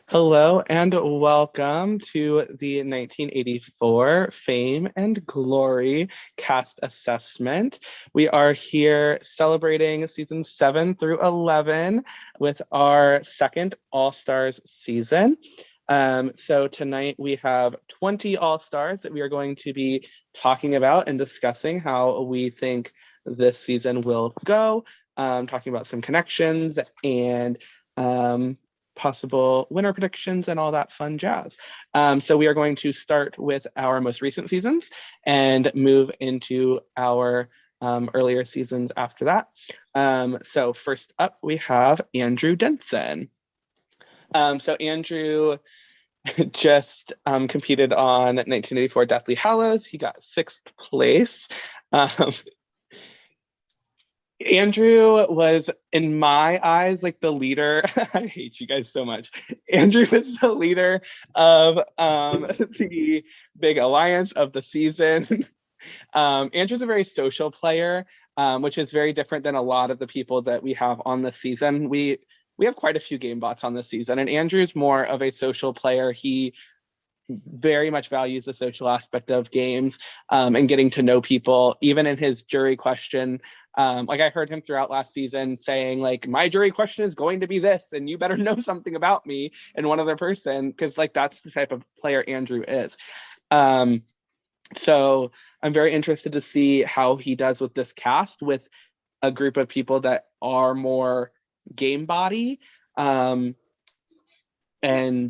Hello and welcome to the 1984 Fame and Glory cast assessment. We are here celebrating season 7 through 11 with our second All Stars season. So tonight we have 20 All Stars that we are going to be talking about and discussing how we think this season will go, talking about some connections and possible winner predictions and all that fun jazz. So we are going to start with our most recent seasons and move into our earlier seasons after that. So first up, we have Andrew Denson. So Andrew just competed on 1984 Deathly Hallows. He got 6th place. Andrew was, in my eyes, like the leader. I hate you guys so much. Andrew was the leader of the big alliance of the season. Andrew's a very social player, which is very different than a lot of the people that we have on the season. We have quite a few game bots on this season, and Andrew's more of a social player. He very much values the social aspect of games and getting to know people. Even in his jury question, like I heard him throughout last season saying like, my jury question is going to be this and you better know something about me and one other person, because like that's the type of player Andrew is. So I'm very interested to see how he does with this cast with a group of people that are more game body, and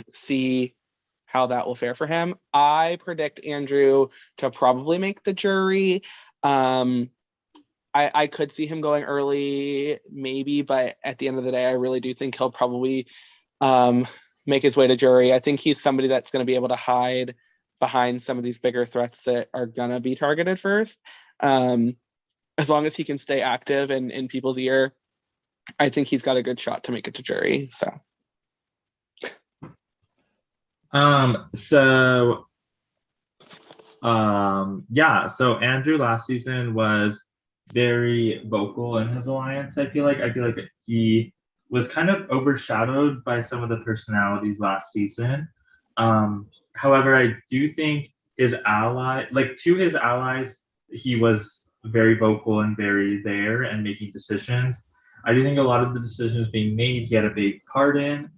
see how that will fare for him. I predict Andrew to probably make the jury. I could see him going early, maybe, but at the end of the day, I really do think he'll probably make his way to jury. I think he's somebody that's going to be able to hide behind some of these bigger threats that are going to be targeted first. As long as he can stay active and in people's ear, I think he's got a good shot to make it to jury. So. So Andrew last season was very vocal in his alliance. I feel like he was kind of overshadowed by some of the personalities last season. However, I do think to his allies, he was very vocal and very there and making decisions. I do think a lot of the decisions being made, he had a big part in.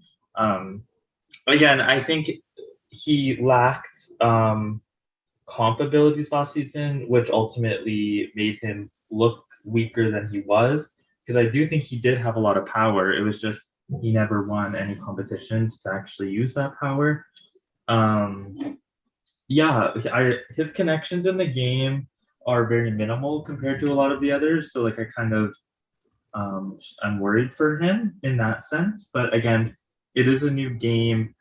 Again, I think he lacked comp abilities last season, which ultimately made him look weaker than he was. Because I do think he did have a lot of power. It was just he never won any competitions to actually use that power. His connections in the game are very minimal compared to a lot of the others. So like I kind of I'm worried for him in that sense. But again, it is a new game.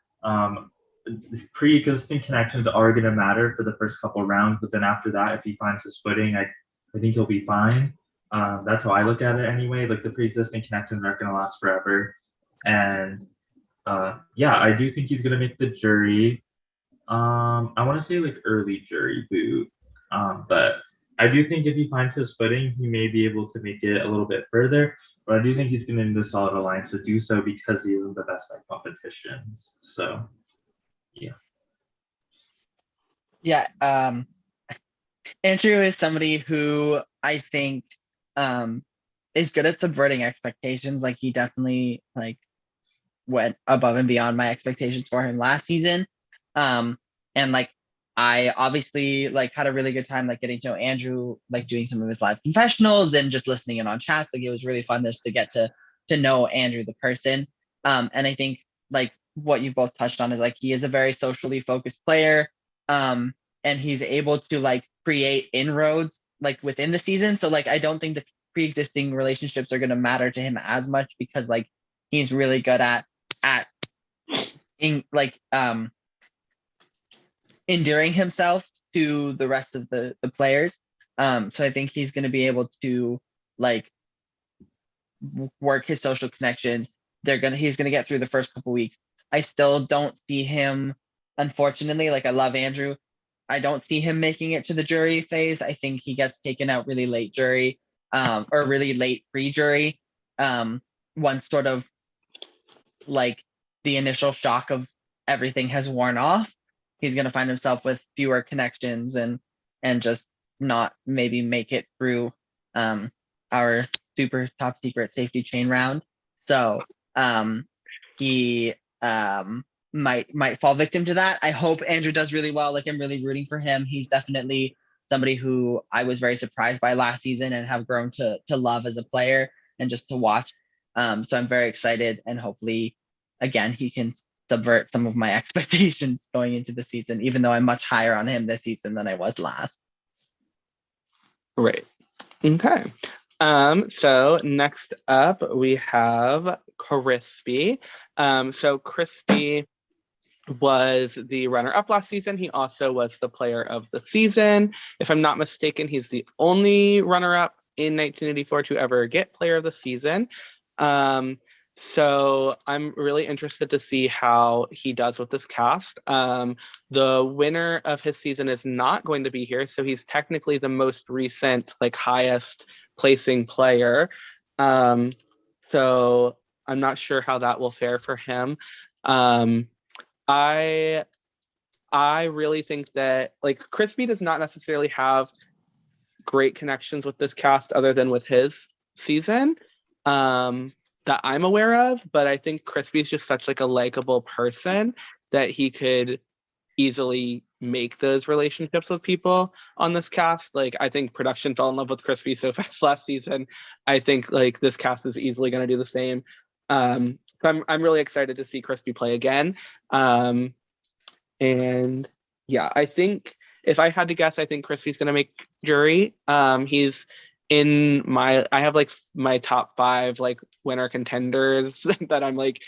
Pre-existing connections are going to matter for the first couple rounds, but then after that, if he finds his footing, I think he'll be fine. That's how I look at it anyway. Like the pre-existing connections aren't going to last forever, and I do think he's going to make the jury. I want to say like early jury boot, but I do think if he finds his footing, he may be able to make it a little bit further. But I do think he's going to need a solid alliance to do so because he isn't the best at competitions. So, yeah. Yeah, Andrew is somebody who I think is good at subverting expectations. Like he definitely like went above and beyond my expectations for him last season. And like I obviously like had a really good time like getting to know Andrew, like doing some of his live confessionals and just listening in on chats. Like it was really fun just to get to know Andrew the person. And I think like what you both touched on is like he is a very socially focused player. And he's able to like create inroads like within the season. So like I don't think the pre-existing relationships are going to matter to him as much because like he's really good at in like endearing himself to the rest of the players. So I think he's going to be able to like work his social connections. He's going to get through the first couple weeks. I still don't see him, unfortunately. Like I love Andrew. I don't see him making it to the jury phase. I think he gets taken out really late jury, or really late pre-jury. Once sort of like the initial shock of everything has worn off, he's going to find himself with fewer connections and just not maybe make it through our super top secret safety chain round. So he might fall victim to that. I hope Andrew does really well. Like, I'm really rooting for him. He's definitely somebody who I was very surprised by last season and have grown to love as a player and just to watch. So I'm very excited, and hopefully, again, he can subvert some of my expectations going into the season, even though I'm much higher on him this season than I was last. Right. Okay. So next up we have Crispy. So Crispy was the runner-up last season. He also was the player of the season. If I'm not mistaken, he's the only runner-up in 1984 to ever get player of the season. So I'm really interested to see how he does with this cast. The winner of his season is not going to be here, so he's technically the most recent, like, highest placing player. So I'm not sure how that will fare for him. I really think that, like, Crispy does not necessarily have great connections with this cast other than with his season that I'm aware of, but I think Crispy is just such, like, a likable person that he could easily make those relationships with people on this cast. Like, I think production fell in love with Crispy so fast last season. I think, like, this cast is easily going to do the same. So I'm really excited to see Crispy play again. And yeah, I think if I had to guess, I think Crispy's going to make jury. He's in I have, like, my top 5, like, winner contenders that I'm, like,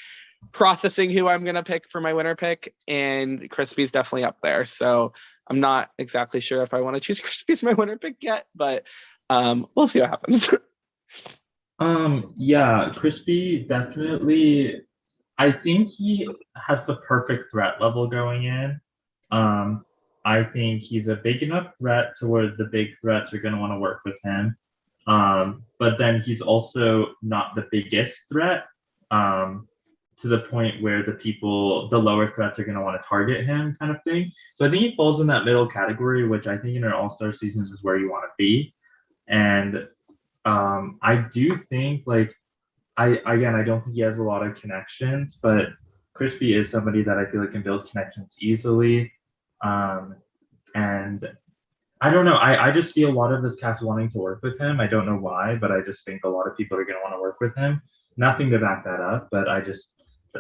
processing who I'm going to pick for my winner pick, and Crispy's definitely up there. So I'm not exactly sure if I want to choose Crispy as my winner pick yet, but we'll see what happens. Yeah, Crispy definitely. I think he has the perfect threat level going in. I think he's a big enough threat to where the big threats are going to want to work with him. But then he's also not the biggest threat, to the point where the lower threats are going to want to target him, kind of thing. So I think he falls in that middle category, which I think in an all-star season is where you want to be. And I do think, like, I don't think he has a lot of connections, but Crispy is somebody that I feel like can build connections easily. And I don't know. I just see a lot of this cast wanting to work with him. I don't know why, but I just think a lot of people are going to want to work with him. Nothing to back that up, but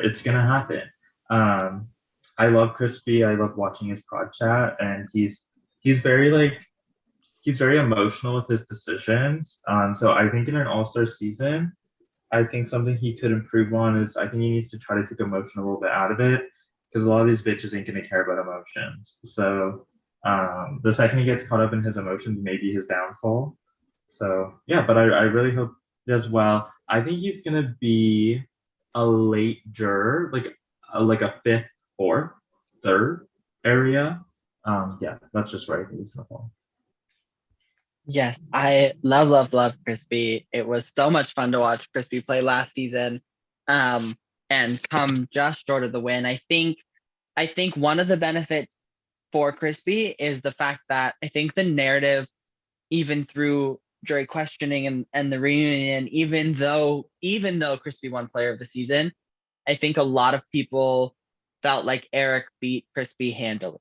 it's going to happen. I love Crispy. I love watching his prod chat, and he's very emotional with his decisions. So I think in an all-star season, I think something he could improve on is I think he needs to try to take emotion a little bit out of it, because a lot of these bitches ain't going to care about emotions. So the second he gets caught up in his emotions, maybe his downfall. So yeah, but I really hope he does well. I think he's going to be a late juror, like a 5th, 4th, 3rd area. Yeah, that's just where I think he's going to fall. Yes, I love Crispy. It was so much fun to watch Crispy play last season, and come just short of the win. I think one of the benefits for Crispy is the fact that I think the narrative, even through jury questioning and the reunion, even though Crispy won player of the season, I think a lot of people felt like Eric beat Crispy handily.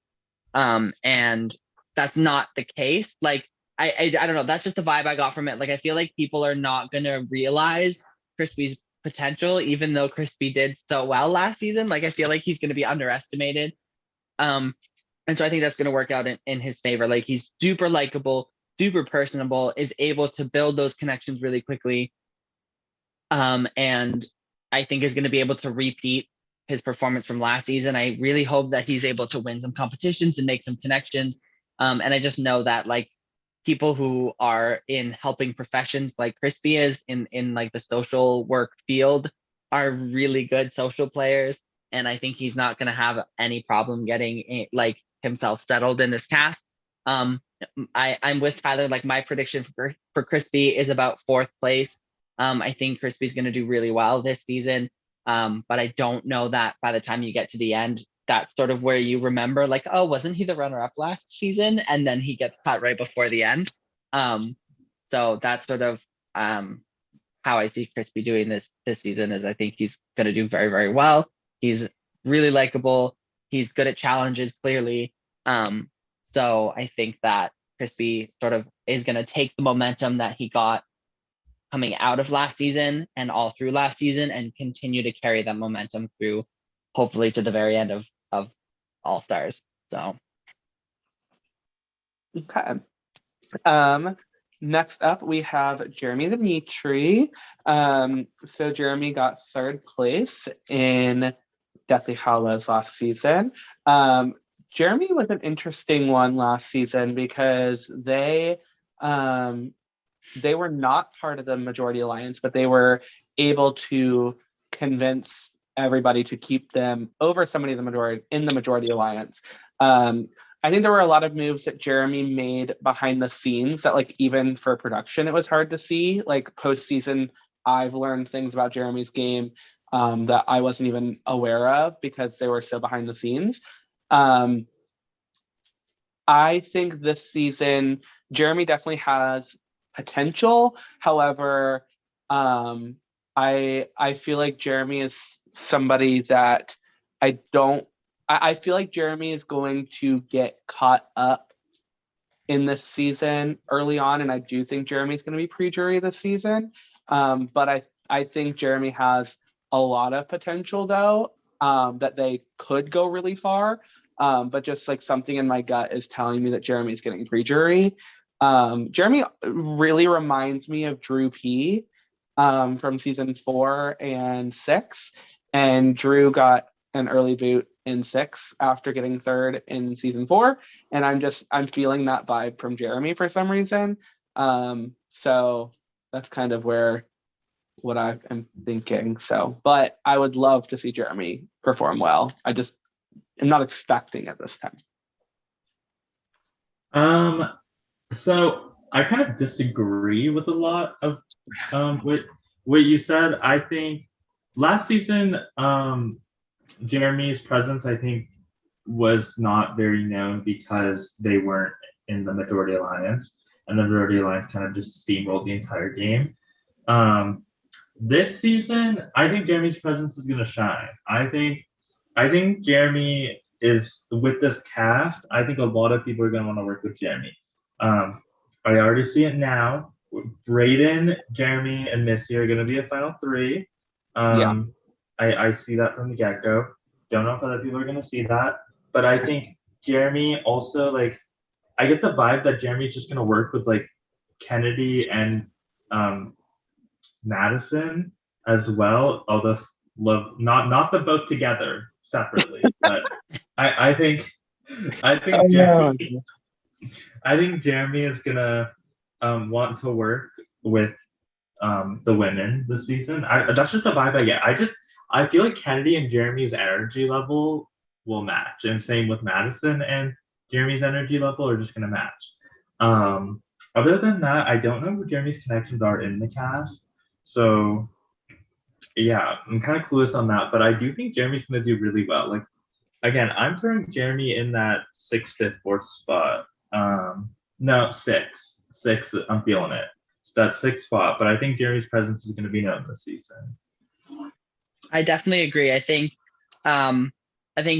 And that's not the case. Like, I don't know. That's just the vibe I got from it. Like, I feel like people are not going to realize Crispy's potential, even though Crispy did so well last season. Like, I feel like he's going to be underestimated. And so I think that's going to work out in his favor. Like, he's super likable, super personable, is able to build those connections really quickly. And I think is going to be able to repeat his performance from last season. I really hope that he's able to win some competitions and make some connections. And I just know that, like, people who are in helping professions like Crispy is in like the social work field are really good social players. And I think he's not going to have any problem getting like himself settled in this cast. I'm with Tyler. Like, my prediction for Crispy is about 4th place. I think Crispy's going to do really well this season. But I don't know that by the time you get to the end, that's sort of where you remember, like, oh, wasn't he the runner-up last season? And then he gets cut right before the end. So that's sort of how I see Crispy doing this season. Is I think he's going to do very, very well. He's really likable. He's good at challenges, clearly. So I think that Crispy sort of is going to take the momentum that he got coming out of last season and all through last season and continue to carry that momentum through, hopefully to the very end of All Stars. So Okay. Next up, we have Jeremy Dmitry. So Jeremy got third place in Deathly Hallows last season. Jeremy was an interesting one last season because they were not part of the majority alliance, but they were able to convince everybody to keep them over somebody in the majority alliance. I think there were a lot of moves that Jeremy made behind the scenes that, like, even for production, it was hard to see. Like, postseason, I've learned things about Jeremy's game that I wasn't even aware of because they were so behind the scenes. I think this season, Jeremy definitely has potential. However, I feel like Jeremy is somebody that I feel like Jeremy is going to get caught up in this season early on, and I do think Jeremy's going to be pre-jury this season. But I think Jeremy has a lot of potential, though, that they could go really far. But just like something in my gut is telling me that Jeremy's getting pre-jury. Jeremy really reminds me of Drew P from season 4 and 6, and Drew got an early boot in 6 after getting third in season 4, and I'm feeling that vibe from Jeremy for some reason. So that's kind of what I am thinking. So, but I would love to see Jeremy perform well. I just am not expecting it this time. So I kind of disagree with a lot of what you said. I think last season, Jeremy's presence, I think, was not very known because they weren't in the majority alliance, and the majority alliance kind of just steamrolled the entire game. This season, I think Jeremy's presence is going to shine. I think Jeremy is, with this cast, I think a lot of people are going to want to work with Jeremy. I already see it now. Braden, Jeremy, and Missy are going to be a final 3. Yeah. I see that from the get-go. Don't know if other people are going to see that. But I think Jeremy also, like, I get the vibe that Jeremy's just going to work with, like, Kennedy and Madison as well. Although not the both together separately. But I think Jeremy, I think Jeremy is going to want to work with the women this season. That's just the vibe I get. I feel like Kennedy and Jeremy's energy level will match, and same with Madison and Jeremy's energy level are just going to match. Other than that, I don't know who Jeremy's connections are in the cast, so yeah, I'm kind of clueless on that. But I do think Jeremy's going to do really well. Like, again, I'm throwing Jeremy in that 6th, 5th, 4th spot. No, 6. I'm feeling it. It's that 6th spot, but I think Jeremy's presence is going to be known this season. I definitely agree. I think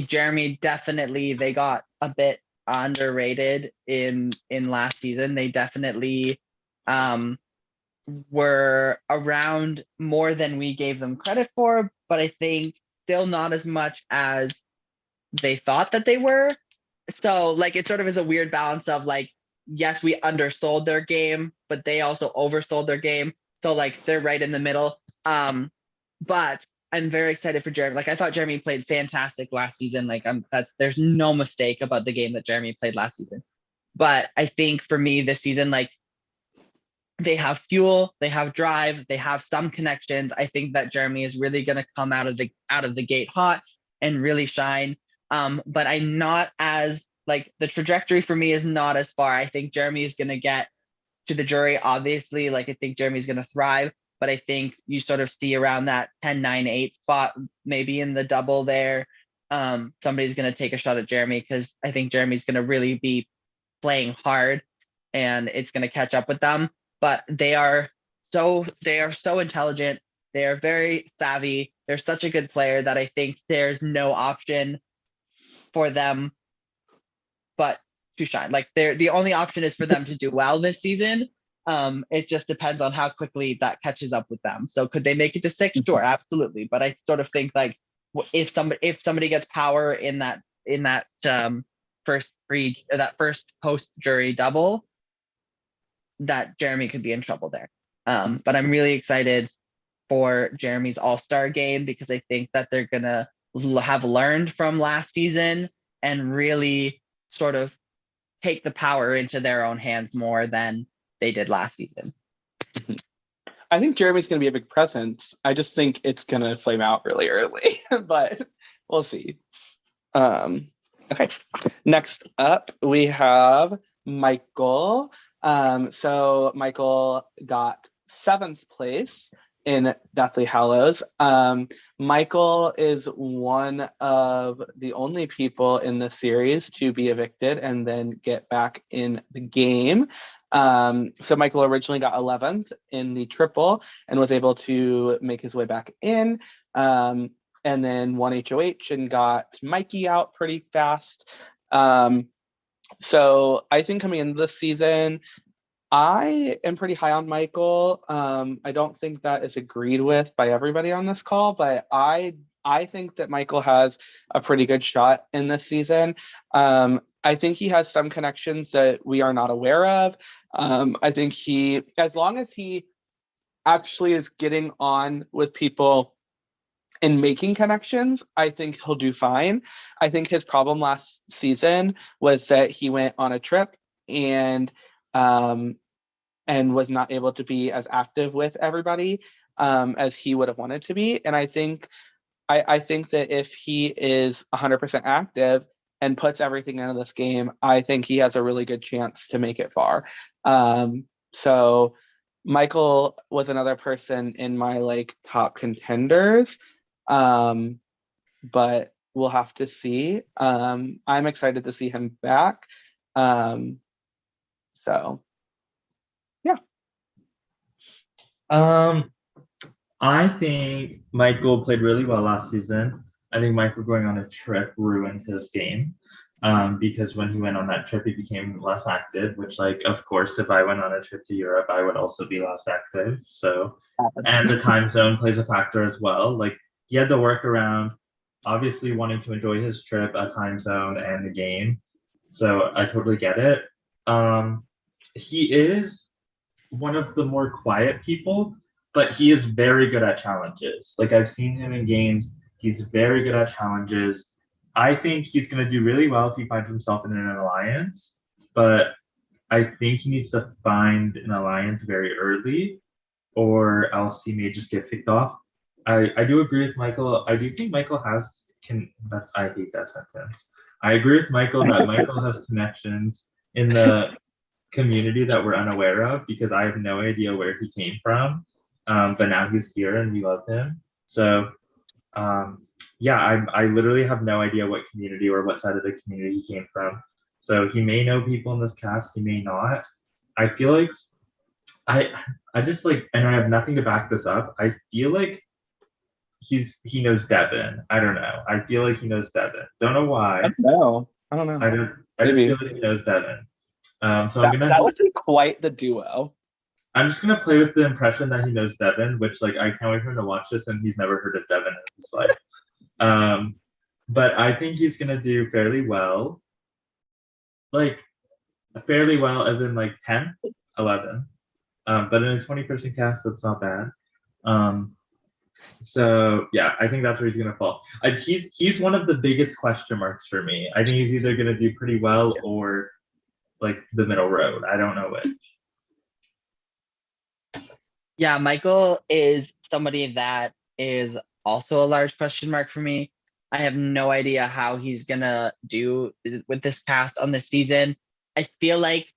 Jeremy definitely, they got a bit underrated in last season. They definitely were around more than we gave them credit for, but I think still not as much as they thought that they were. So, like, it sort of is a weird balance of, like, yes, we undersold their game, but they also oversold their game. So, like, they're right in the middle. But I'm very excited for Jeremy. Like, I thought Jeremy played fantastic last season. Like, there's no mistake about the game that Jeremy played last season. But I think for me this season, like, they have fuel, they have drive, they have some connections. I think that Jeremy is really going to come out of the gate hot and really shine. But I'm not as, like, the trajectory for me is not as far. I think Jeremy is going to get to the jury, obviously. Like, I think Jeremy's going to thrive, but I think you sort of see around that 10-9-8 spot, maybe in the double there. Somebody's going to take a shot at Jeremy because I think Jeremy's going to really be playing hard and it's going to catch up with them. But they are so intelligent. They are very savvy. They're such a good player that I think there's no option for them but to shine. Like the only option is for them to do well this season. It just depends on how quickly that catches up with them. So could they make it to 6? Sure, absolutely. But I sort of think like if somebody gets power in that first post jury double, that Jeremy could be in trouble there. But I'm really excited for Jeremy's All-Star game because I think that they're gonna have learned from last season and really sort of take the power into their own hands more than they did last season. I think Jeremy's going to be a big presence. I just think it's going to flame out really early, but we'll see. Okay. Next up, we have Michael. So Michael got 7th place in Deathly Hallows. Michael is one of the only people in the series to be evicted and then get back in the game. So Michael originally got 11th in the triple and was able to make his way back in, and then won HOH and got Mikey out pretty fast. So I think coming into this season, I am pretty high on Michael. I don't think that is agreed with by everybody on this call, but I think that Michael has a pretty good shot in this season. I think he has some connections that we are not aware of. I think as long as he actually is getting on with people and making connections, I think he'll do fine. I think his problem last season was that he went on a trip and was not able to be as active with everybody as he would have wanted to be. And I think that if he is 100% active and puts everything into this game, I think he has a really good chance to make it far. So Michael was another person in my top contenders, but we'll have to see. I'm excited to see him back. So yeah. I think Michael played really well last season. I think Michael going on a trip ruined his game, because when he went on that trip, he became less active, which of course, if I went on a trip to Europe, I would also be less active. So, and the time zone plays a factor as well. He had to work around obviously wanting to enjoy his trip, a time zone, and the game. So I totally get it. He is one of the more quiet people, but he is very good at challenges. I've seen him in games. He's very good at challenges. I think he's going to do really well if he finds himself in an alliance, but I think he needs to find an alliance very early or else he may just get picked off. I do agree with Michael. I do think Michael I hate that sentence. I agree with Michael that Michael has connections in the community that we're unaware of because I have no idea where he came from. But now he's here and we love him. So I literally have no idea what community or what side of the community he came from. So he may know people in this cast, he may not. I feel like I just and I have nothing to back this up. I feel like he knows Devin. I don't know. I feel like he knows Devin. Don't know why. I don't know. I just feel like he knows Devin. So that would be quite the duo. I'm just gonna play with the impression that he knows Devin, which I can't wait for him to watch this and he's never heard of Devin in his life. But I think he's gonna do fairly well. Fairly well as in 10th, 11th. But in a 20-person cast, that's not bad. So yeah, I think that's where he's gonna fall. He's one of the biggest question marks for me. I think he's either gonna do pretty well or the middle road. I don't know which. Yeah, Michael is somebody that is also a large question mark for me. I have no idea how he's gonna do with this cast on this season. I feel like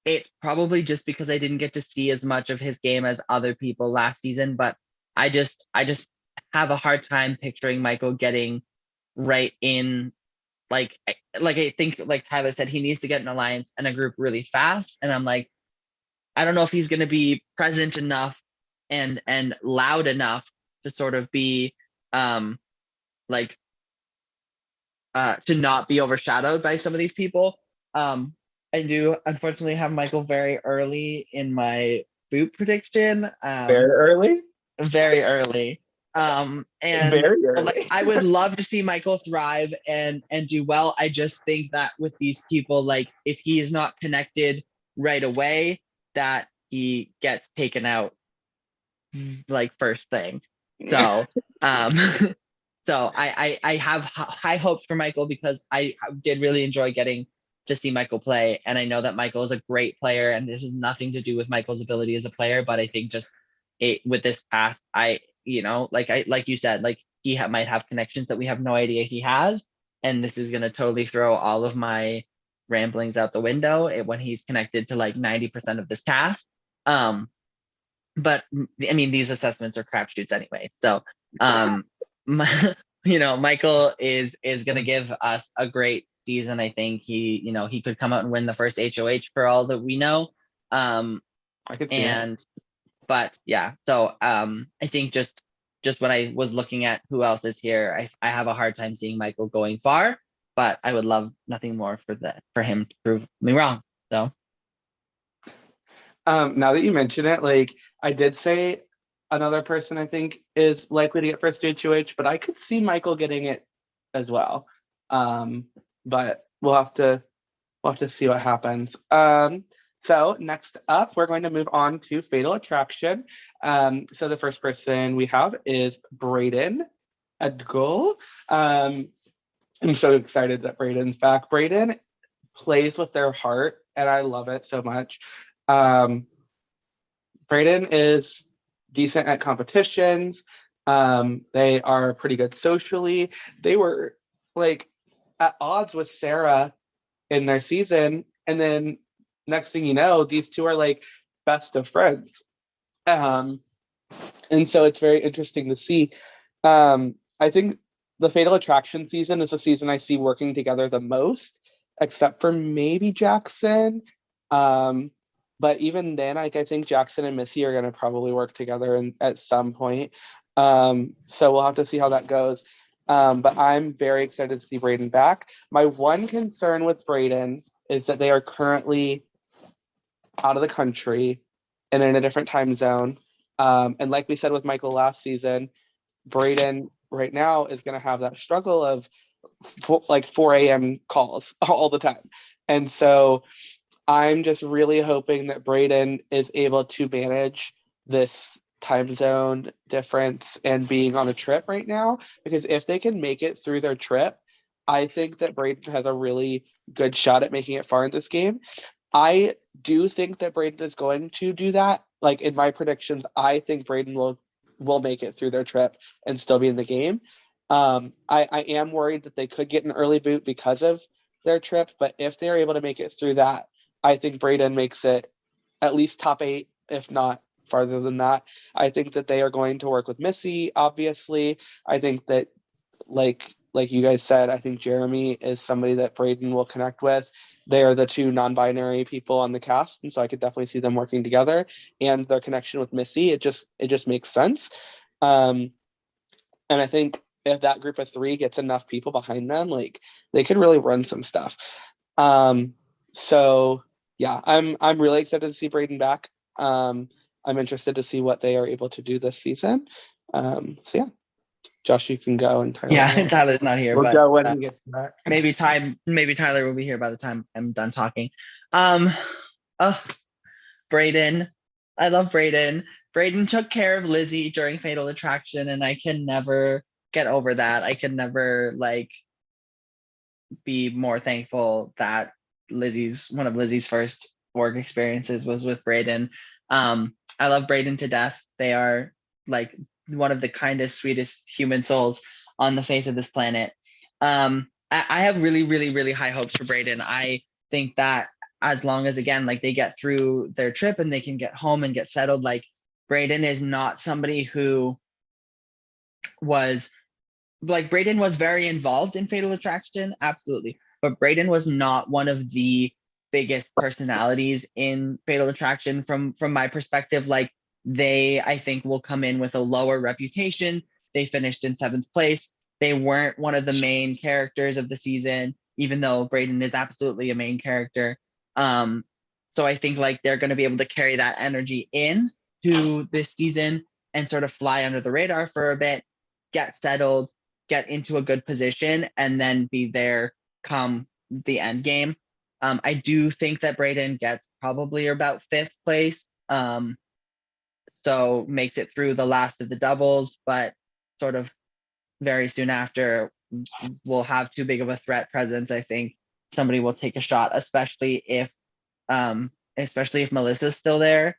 it's probably just because I didn't get to see as much of his game as other people last season, but I just have a hard time picturing Michael getting right in like I think like Tyler said, he needs to get an alliance and a group really fast. And I'm like, I don't know if he's gonna be present enough and loud enough to sort of be like to not be overshadowed by some of these people. I do unfortunately have Michael very early in my boot prediction. Very early. Very early. And Very like early. I would love to see Michael thrive and do well. I just think that with these people, like if he is not connected right away, that he gets taken out like first thing. So um so I have high hopes for Michael because I did really enjoy getting to see Michael play. And I know that Michael is a great player, and this has nothing to do with Michael's ability as a player, but I think just with this path, like you said, like might have connections that we have no idea he has, and this is gonna totally throw all of my ramblings out the window when he's connected to like 90% of this cast. But I mean, these assessments are crapshoots anyway. So, my, Michael is gonna give us a great season. I think he could come out and win the first HOH for all that we know. I could see it. But yeah, so I think just when I was looking at who else is here, I have a hard time seeing Michael going far, but I would love nothing more for him to prove me wrong. So Now that you mention it, like I did say another person I think is likely to get first HOH, but I could see Michael getting it as well. But we'll have to see what happens. So next up, we're going to move on to Fatal Attraction. So the first person we have is Braden Edgal. I'm so excited that Braden's back. Braden plays with their heart, and I love it so much. Braden is decent at competitions. They are pretty good socially. They were like at odds with Sarah in their season, and then next thing you know, these two are like best of friends. And so it's very interesting to see. I think the Fatal Attraction season is the season I see working together the most, except for maybe Jackson. But even then, like I think Jackson and Missy are going to probably work together at some point. So we'll have to see how that goes. But I'm very excited to see Braden back. My one concern with Braden is that they are currently out of the country and in a different time zone. And like we said with Michael last season, Braden right now is going to have that struggle of like 4 a.m. calls all the time. And so I'm just really hoping that Braden is able to manage this time zone difference and being on a trip right now, because if they can make it through their trip, I think that Braden has a really good shot at making it far in this game. I do think that Braden is going to do that. Like in my predictions, I think Braden will make it through their trip and still be in the game. I am worried that they could get an early boot because of their trip, but if they're able to make it through that, I think Braden makes it at least top 8, if not farther than that. I think that they are going to work with Missy, obviously. I think that, like you guys said, I think Jeremy is somebody that Braden will connect with. They are the two non-binary people on the cast, and so I could definitely see them working together. And their connection with Missy, it just makes sense. And I think if that group of 3 gets enough people behind them, like they could really run some stuff. So yeah, I'm really excited to see Braden back. I'm interested to see what they are able to do this season. So yeah, Josh, you can go, and Tyler. yeah, Tyler's not here, We'll but go when he gets back. maybe Tyler will be here by the time I'm done talking. Braden, I love Braden. Braden took care of Lizzie during Fatal Attraction, and I can never get over that. I can never like be more thankful that one of Lizzie's first work experiences was with Braden. I love Braden to death. They are like one of the kindest, sweetest human souls on the face of this planet. I have really, really, really high hopes for Braden. I think that as long as, again, like they get through their trip and they can get home and get settled. Like Braden is not somebody who was like, Braden was very involved in Fatal Attraction, absolutely, but Braden was not one of the biggest personalities in Fatal Attraction from my perspective. Like they, I think, will come in with a lower reputation. They finished in 7th place. They weren't one of the main characters of the season, even though Braden is absolutely a main character. So I think like they're going to be able to carry that energy in to this season and sort of fly under the radar for a bit, get settled, get into a good position, and then be there come the end game. I do think that Braden gets probably about 5th place. So makes it through the last of the doubles, but sort of very soon after will have too big of a threat presence. I think somebody will take a shot, especially if Melissa's still there,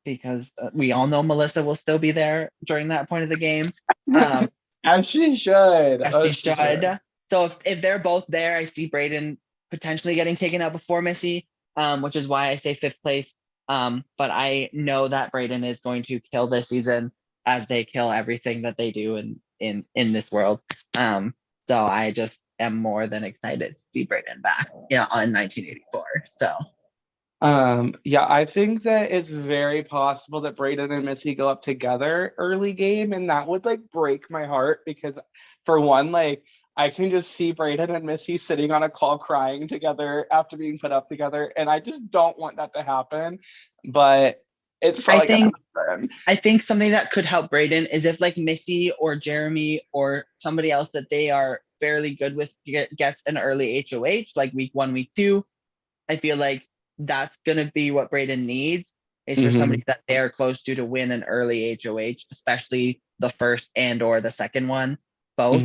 because we all know Melissa will still be there during that point of the game. As she should. As she should. So if they're both there, I see Braden potentially getting taken out before Missy, which is why I say 5th place. But I know that Braden is going to kill this season, as they kill everything that they do in this world. So I just am more than excited to see Braden back, on 1984. So yeah, I think that it's very possible that Braden and Missy go up together early game, and that would like break my heart, because for one, like I can just see Braden and Missy sitting on a call crying together after being put up together, and I just don't want that to happen. But it's probably gonna happen. I think something that could help Braden is if like Missy or Jeremy or somebody else that they are fairly good with gets an early HOH, like week 1, week 2. I feel like that's gonna be what Braden needs, is for somebody that they are close to win an early HOH, especially the first and or the second one, both.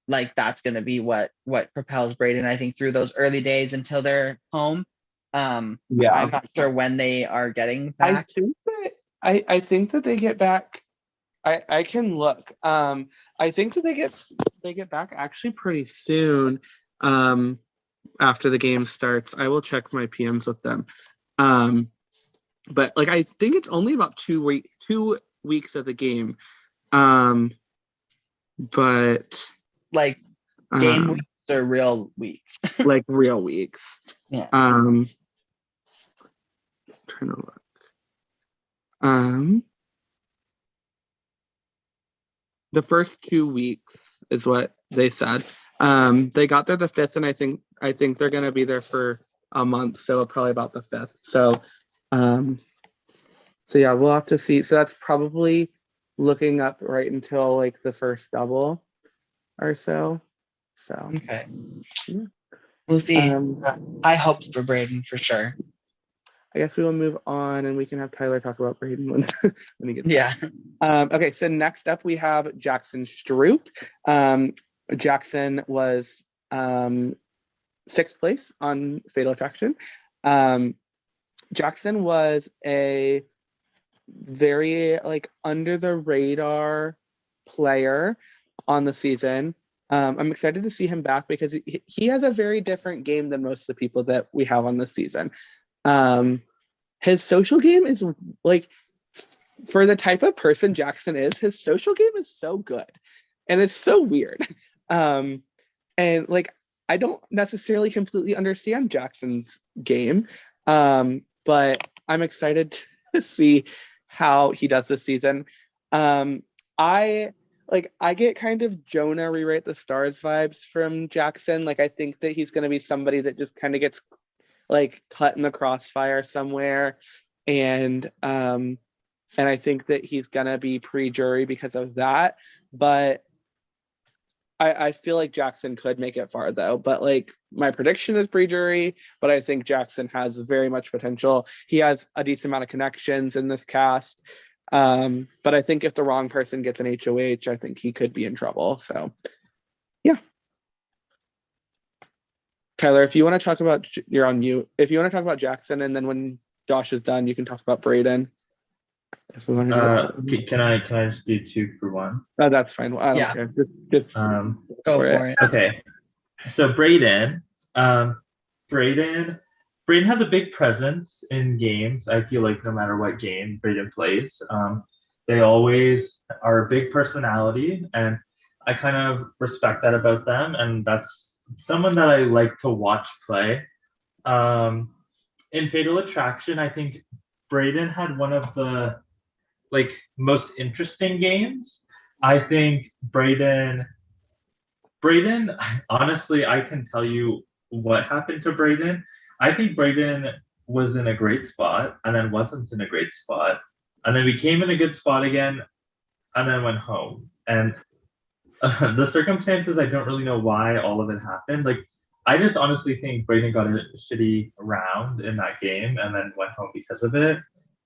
Like that's gonna be what propels Braden, I think, through those early days until they're home. I'm not sure when they are getting back. I think that they get back. I can look. I think that they get back actually pretty soon. After the game starts, I will check my PMs with them. But like I think it's only about 2 weeks of the game. But like game weeks or real weeks. Like real weeks. Yeah. Trying to look. The first 2 weeks is what they said. They got there the 5th, and I think they're gonna be there for a month, so probably about the 5th. So yeah, we'll have to see. So that's probably looking up right until like the first double or so. So okay. Yeah. We'll see. High hopes for Braden for sure. I guess we will move on, and we can have Tyler talk about Braden when he gets back. Okay, so next up we have Jackson Stroup. Jackson was 6th place on Fatal Attraction. Jackson was a very like under the radar player on the season. I'm excited to see him back because he has a very different game than most of the people that we have on this season. His social game is like, for the type of person Jackson is, his social game is so good, and it's so weird. And like, I don't necessarily completely understand Jackson's game, but I'm excited to see how he does this season. I get kind of Jonah rewrite the stars vibes from Jackson. Like, I think that he's going to be somebody that just kind of gets like cut in the crossfire somewhere, and I think that he's going to be pre-jury because of that. But I feel like Jackson could make it far though. But like, my prediction is pre-jury, but I think Jackson has very much potential. He has a decent amount of connections in this cast. But I think if the wrong person gets an HOH, I think he could be in trouble. So yeah. Tyler, if you want to talk about, you're on mute. If you want to talk about Jackson, and then when Josh is done, you can talk about Braden. If we want to can I just do 2 for 1? Oh, that's fine. I don't care. Just go for it. Okay. So Braden, Braden has a big presence in games. I feel like no matter what game Braden plays, they always are a big personality, and I kind of respect that about them. And that's someone that I like to watch play. In Fatal Attraction, I think Braden had one of the most interesting games. I think Braden, honestly, I can tell you what happened to Braden. I think Braden was in a great spot and then wasn't in a great spot. And then became in a good spot again and then went home. And the circumstances, I don't really know why all of it happened. I just honestly think Braden got a shitty round in that game and then went home because of it.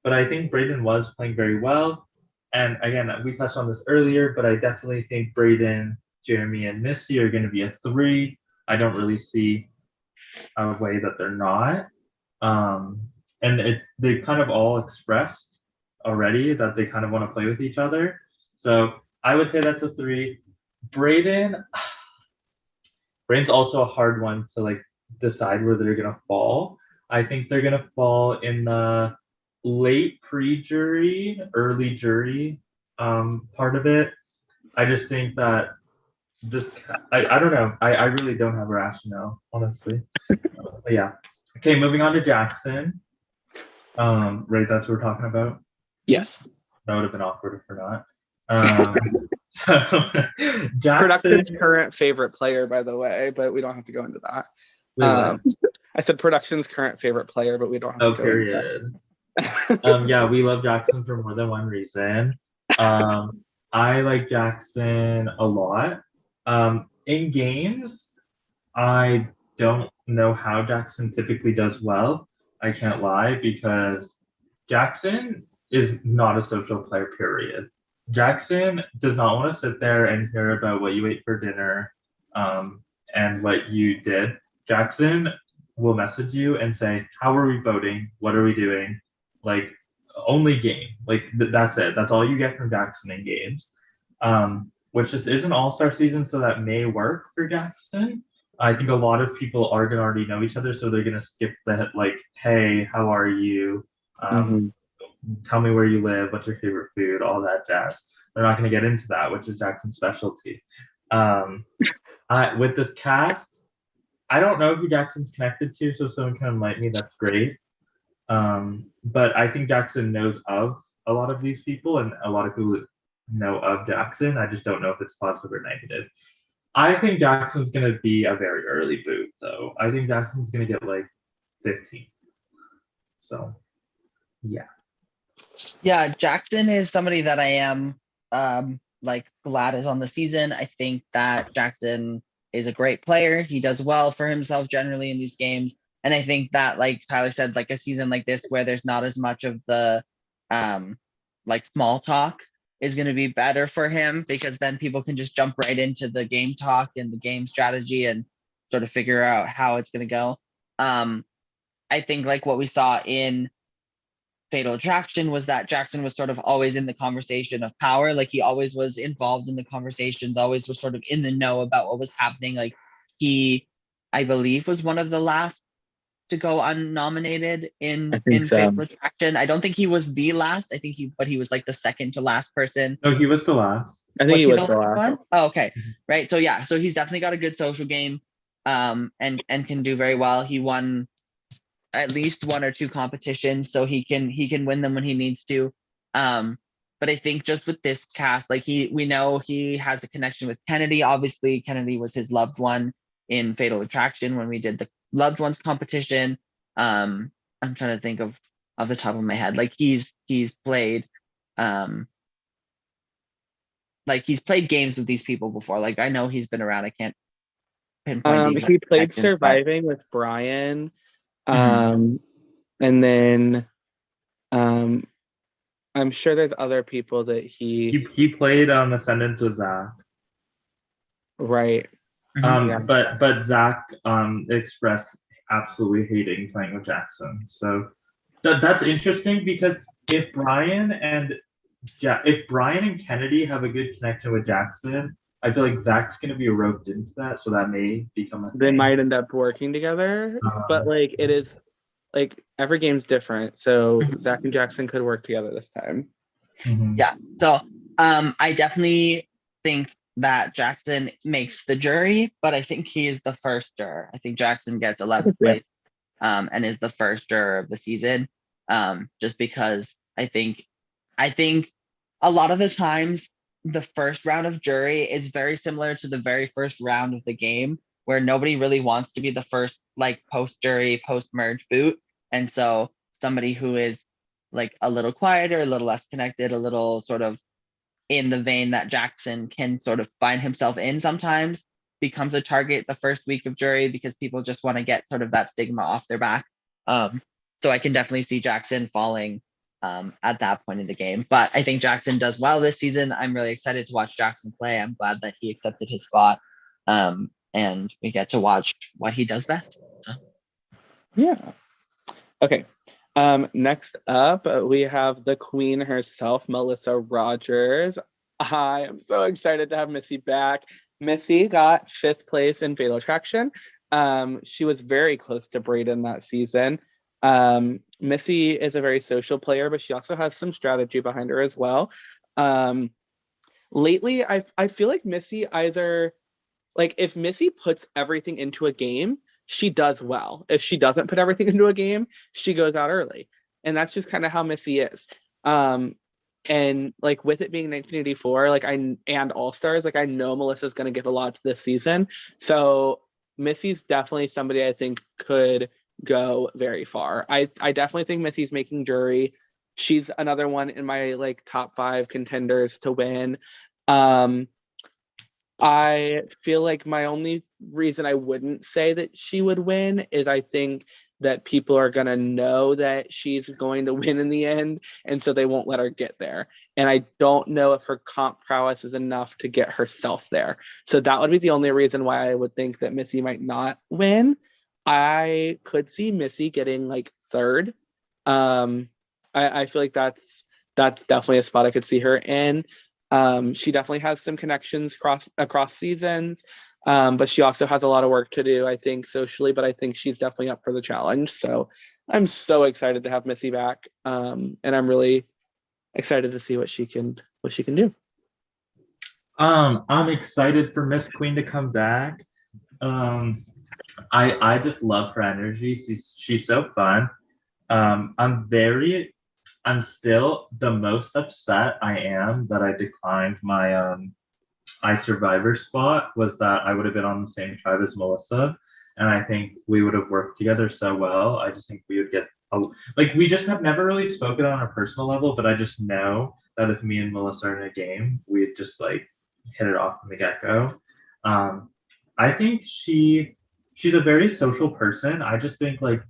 But I think Braden was playing very well. And again, we touched on this earlier, but I definitely think Braden, Jeremy, and Missy are going to be a 3. I don't really see a way that they're not. And they kind of all expressed already that they kind of want to play with each other. So I would say that's a 3. Braden's also a hard one to decide where they're gonna fall. I think they're gonna fall in the late pre-jury, early jury part of it. I just think that I don't know. I really don't have a rationale, honestly. But yeah. Okay, moving on to Jackson. Right, that's what we're talking about. Yes. That would have been awkward if we're not. So Jackson, Production's current favorite player, by the way, but we don't have to go into that. I said production's current favorite player, but we don't have to go into that. Yeah, we love Jackson for more than one reason. I like Jackson a lot. In games, I don't know how Jackson typically does well. I can't lie, because Jackson is not a social player, period. Jackson does not want to sit there and hear about what you ate for dinner and what you did. Jackson will message you and say, how are we voting? What are we doing? Only game. That's it. That's all you get from Jackson in games, which just is an all-star season, so that may work for Jackson. I think a lot of people are going to already know each other, so they're going to skip the, hey, how are you? Tell me where you live, what's your favorite food, all that jazz. They're not going to get into that, which is Jackson's specialty. With this cast, I don't know who Jackson's connected to, so if someone can enlighten me, that's great. But I think Jackson knows of a lot of these people, and a lot of people know of Jackson. I just don't know if it's positive or negative. I think Jackson's going to be a very early boot, though. I think Jackson's going to get 15th. So, yeah. Yeah, Jackson is somebody that I am glad is on the season. I think that Jackson is a great player. He does well for himself generally in these games. And I think that, like Tyler said, a season like this where there's not as much of the small talk is going to be better for him, because then people can just jump right into the game talk and the game strategy and sort of figure out how it's going to go. I think what we saw in Fatal Attraction was that Jackson was sort of always in the conversation of power. He always was involved in the conversations, always was sort of in the know about what was happening. He, I believe, was one of the last to go unnominated in Fatal Attraction. I don't think he was the last. I think he was the second to last person. No, he was the last. I think he was the last one. Oh, okay. Right. So yeah, so he's definitely got a good social game, and can do very well. He won at least 1 or 2 competitions, so he can win them when he needs to. But I think just with this cast, we know he has a connection with Kennedy. Obviously, Kennedy was his loved one in Fatal Attraction when we did the loved ones competition. I'm trying to think of the top of my head. He's played he's played games with these people before. I know he's been around. I can't pinpoint. He played Surviving with Brian. And then I'm sure there's other people that he played Ascendance with Zac. Right. But Zac expressed absolutely hating playing with Jackson. So that's interesting, because if Brian and Kennedy have a good connection with Jackson, I feel like Zach's going to be roped into that, so that may become a They thing. might end up working together, but like it is like every game's different. So Zach and Jackson could work together this time. Mhm. Yeah. So I definitely think that Jackson makes the jury, but I think he is the first juror. I think Jackson gets 11th Yeah. place and is the first juror of the season. Just because I think a lot of the times the first round of jury is very similar to the very first round of the game, where nobody really wants to be the first like post jury, post merge boot. And so somebody who is like a little quieter, a little less connected, a little sort of in the vein that Jackson can sort of find himself in sometimes, becomes a target the first week of jury because people just want to get sort of that stigma off their back. So I can definitely see Jackson falling at that point in the game. But I think Jackson does well this season. I'm really excited to watch Jackson play. I'm glad that he accepted his spot. And we get to watch what he does best. So. Yeah. Okay. Next up, we have the queen herself, Melissa Rogers. I am so excited to have Missy back. Missy got 5th place in Fatal Attraction. She was very close to Braden that season. Missy is a very social player, but she also has some strategy behind her as well. Lately, I feel like Missy either, like if Missy puts everything into a game, she does well. If she doesn't put everything into a game, she goes out early. And that's just kind of how Missy is. And like with it being 1984, like and All-Stars, like I know Melissa's going to give a lot this season. So Missy's definitely somebody I think could go very far. I definitely think Missy's making jury. She's another one in my like top 5 contenders to win. I feel like my only reason I wouldn't say that she would win is I think that people are going to know that she's going to win in the end, and so they won't let her get there. And I don't know if her comp prowess is enough to get herself there. So that would be the only reason why I would think that Missy might not win. I could see Missy getting like 3rd. I feel like that's definitely a spot I could see her in. She definitely has some connections across seasons, but she also has a lot of work to do, I think, socially, but I think she's definitely up for the challenge. So I'm so excited to have Missy back. And I'm really excited to see what she can do. I'm excited for Miss Queen to come back. I just love her energy. She's so fun. I'm still the most upset I am that I declined my iSurvivor spot, was that I would have been on the same tribe as Melissa, and I think we would have worked together so well. I just think we would get like, we just have never really spoken on a personal level, but I just know that if me and Melissa are in a game, we'd just like hit it off from the get-go. I think she's a very social person. I just think like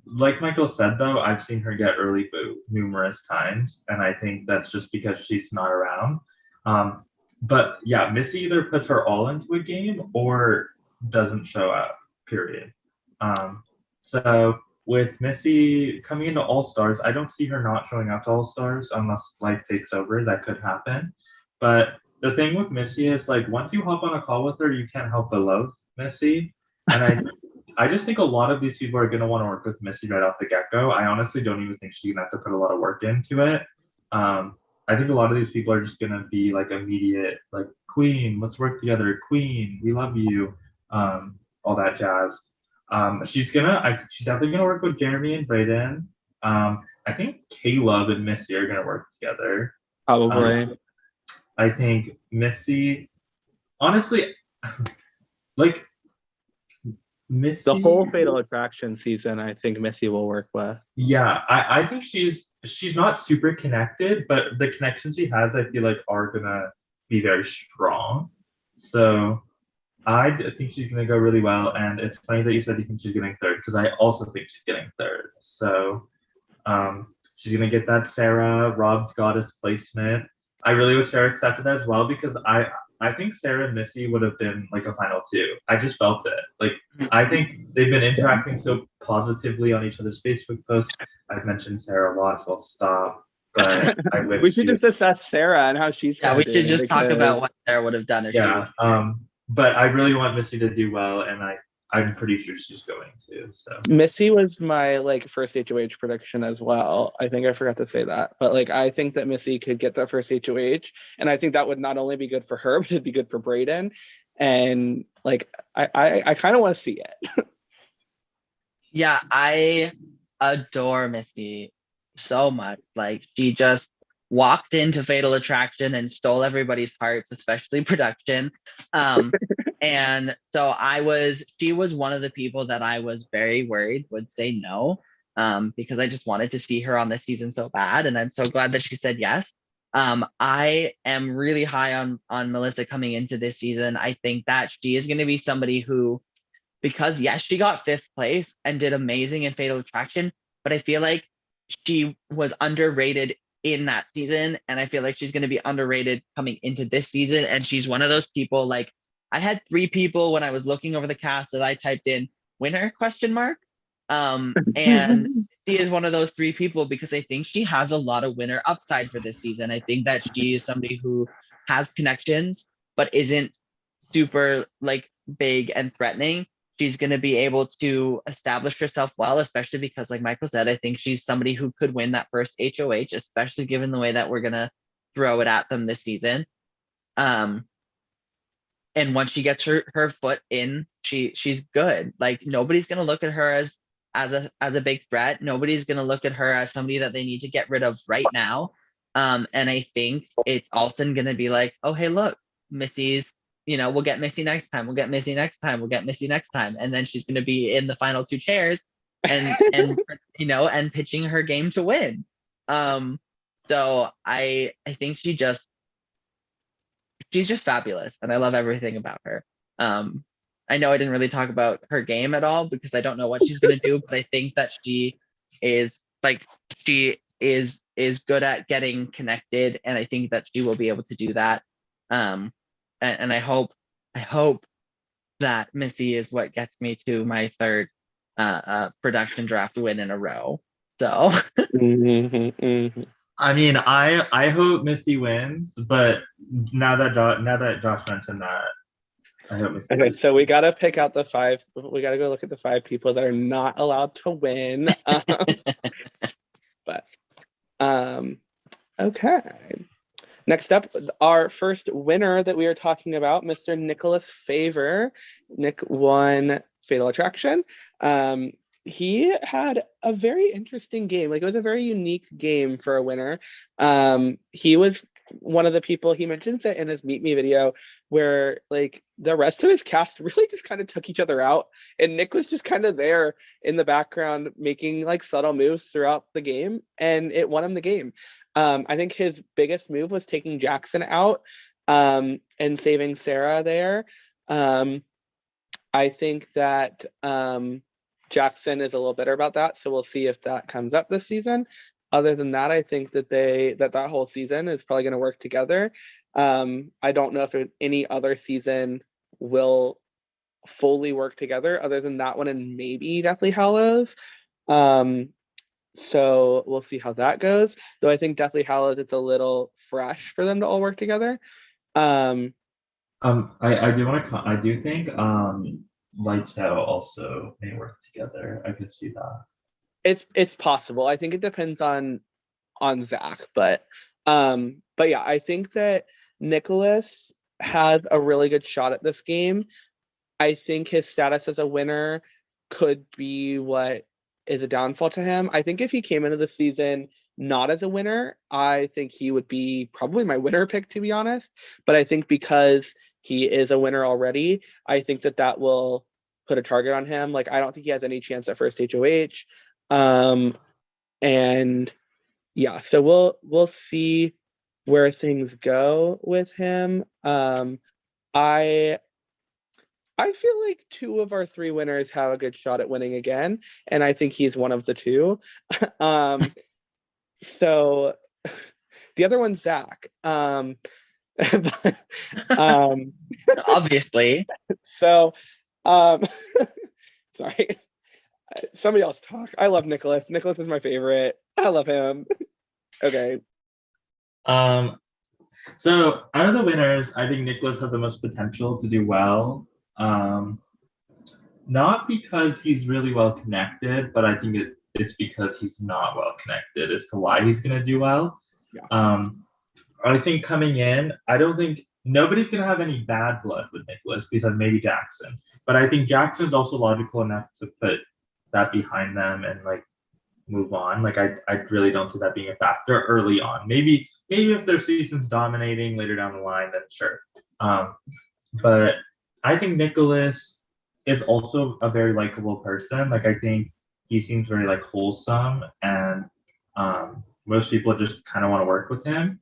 like Michael said, though, I've seen her get early boot numerous times, and I think that's just because she's not around. But yeah, Missy either puts her all into a game or doesn't show up, period. So with Missy coming into All-Stars, I don't see her not showing up to All-Stars unless life takes over. That could happen. But the thing with Missy is, like, once you hop on a call with her, you can't help but love Missy. And I just think a lot of these people are going to want to work with Missy right off the get-go. I honestly don't even think she's going to have to put a lot of work into it. I think a lot of these people are just going to be like immediate, like, Queen, let's work together. Queen, we love you. All that jazz. She's definitely going to work with Jeremy and Braden. I think Caleb and Missy are going to work together. Probably. I think Missy, honestly, like, Missy, the whole Fatal Attraction season, I think Missy will work with. Yeah, I think she's not super connected, but the connections she has, I feel like, are gonna be very strong. So I think she's gonna go really well. And it's funny that you said you think she's getting 3rd, because I also think she's getting 3rd. So she's gonna get that Sarah robbed goddess placement. I really wish Sarah accepted that as well, because I think Sarah and Missy would have been like a final 2. I just felt it. Like, I think they've been interacting so positively on each other's Facebook posts. I've mentioned Sarah a lot, so I'll stop. but I We wish should she just assess Sarah and how she's Yeah, we doing, should just talk because- about what Sarah would have done if she yeah. was. But I really want Missy to do well, and I'm pretty sure she's going to. So Missy was my like first HOH prediction as well. I think I forgot to say that, but like I think that Missy could get that first HOH, and I think that would not only be good for her, but it'd be good for Braden. And like I kind of want to see it. Yeah, I adore Misty so much. Like she just walked into Fatal Attraction and stole everybody's hearts, especially production. And so she was one of the people that I was very worried would say no, because I just wanted to see her on this season so bad. And I'm so glad that she said yes. I am really high on Melissa coming into this season. I think that she is going to be somebody who, because yes, she got 5th place and did amazing in Fatal Attraction, but I feel like she was underrated in that season, and I feel like she's going to be underrated coming into this season. And she's one of those people, like I had 3 people when I was looking over the cast that I typed in winner ? And she is one of those 3 people because I think she has a lot of winner upside for this season. I think that she is somebody who has connections but isn't super like big and threatening. She's going to be able to establish herself well, especially because, like Michael said, I think she's somebody who could win that first HOH, especially given the way that we're going to throw it at them this season. And once she gets her foot in, she's good. Like nobody's going to look at her as a big threat. Nobody's going to look at her as somebody that they need to get rid of right now. And I think it's also going to be like, oh, hey, look, Missy's, we'll get Missy next time. We'll get Missy next time. We'll get Missy next time. And then she's going to be in the final 2 chairs and and pitching her game to win. So I think she's just fabulous, and I love everything about her. I know I didn't really talk about her game at all because I don't know what she's going to do, but I think that she is good at getting connected, and I think that she will be able to do that. And I hope that Missy is what gets me to my 3rd production draft win in a row. So I mean, I hope Missy wins, but now that Josh mentioned that, I hope Missy Okay, wins. so we gotta pick out the 5. We gotta go look at the 5 people that are not allowed to win. But okay. Next up, our first winner that we are talking about, Mr. Nicholas Favor. Nick won Fatal Attraction. He had a very interesting game. Like it was a very unique game for a winner. He was one of the people, he mentions it in his Meet Me video, where like the rest of his cast really just kind of took each other out, and Nick was just kind of there in the background making like subtle moves throughout the game, and it won him the game. I think his biggest move was taking Jackson out and saving Sarah there. I think that Jackson is a little bitter about that, so we'll see if that comes up this season. Other than that, I think that that whole season is probably going to work together. I don't know if any other season will fully work together other than that one and maybe Deathly Hallows. So we'll see how that goes. Though I think Deathly Hallows, it's a little fresh for them to all work together. I do think Lights Out also may work together. I could see that. It's possible. I think it depends on Zac, but yeah, I think that Nicholas has a really good shot at this game. I think his status as a winner could be what is a downfall to him. I think if he came into the season not as a winner, I think he would be probably my winner pick, to be honest. But I think because he is a winner already, I think that will put a target on him. Like, I don't think he has any chance at first HOH. And yeah, so we'll see where things go with him. I feel like 2 of our 3 winners have a good shot at winning again, and I think he's one of the 2. So the other one's Zac. obviously. So sorry. Somebody else talk. I love Nicholas. Nicholas is my favorite. I love him. Okay. So out of the winners, I think Nicholas has the most potential to do well. Not because he's really well connected, but I think it's because he's not well connected as to why he's going to do well. Yeah. I think coming in, I don't think nobody's going to have any bad blood with Nicholas besides maybe Jackson. But I think Jackson's also logical enough to put that behind them and like move on. Like I really don't see that being a factor early on. Maybe if their season's dominating later down the line, then sure. But I think Nicholas is also a very likable person. Like I think he seems very like wholesome, and most people just kind of want to work with him.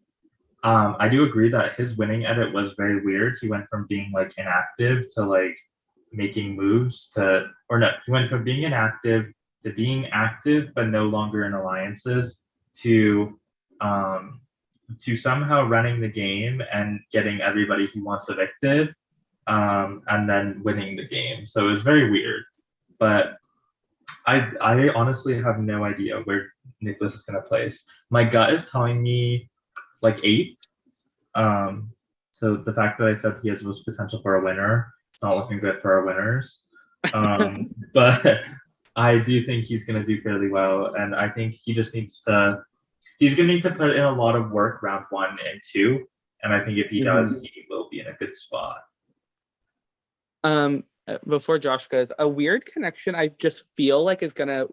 I do agree that his winning edit was very weird. He went from being like inactive to like making moves to, or no, he went from being inactive to being active but no longer in alliances to somehow running the game and getting everybody he wants evicted, and then winning the game. So it was very weird. But I honestly have no idea where Nicholas is going to place. My gut is telling me like 8. So the fact that I said he has most potential for a winner, it's not looking good for our winners. But I do think he's going to do fairly well, and I think he just needs to. He's going to need to put in a lot of work round 1 and 2, and I think if he does, he will be in a good spot. Before Josh goes, a weird connection I just feel like is gonna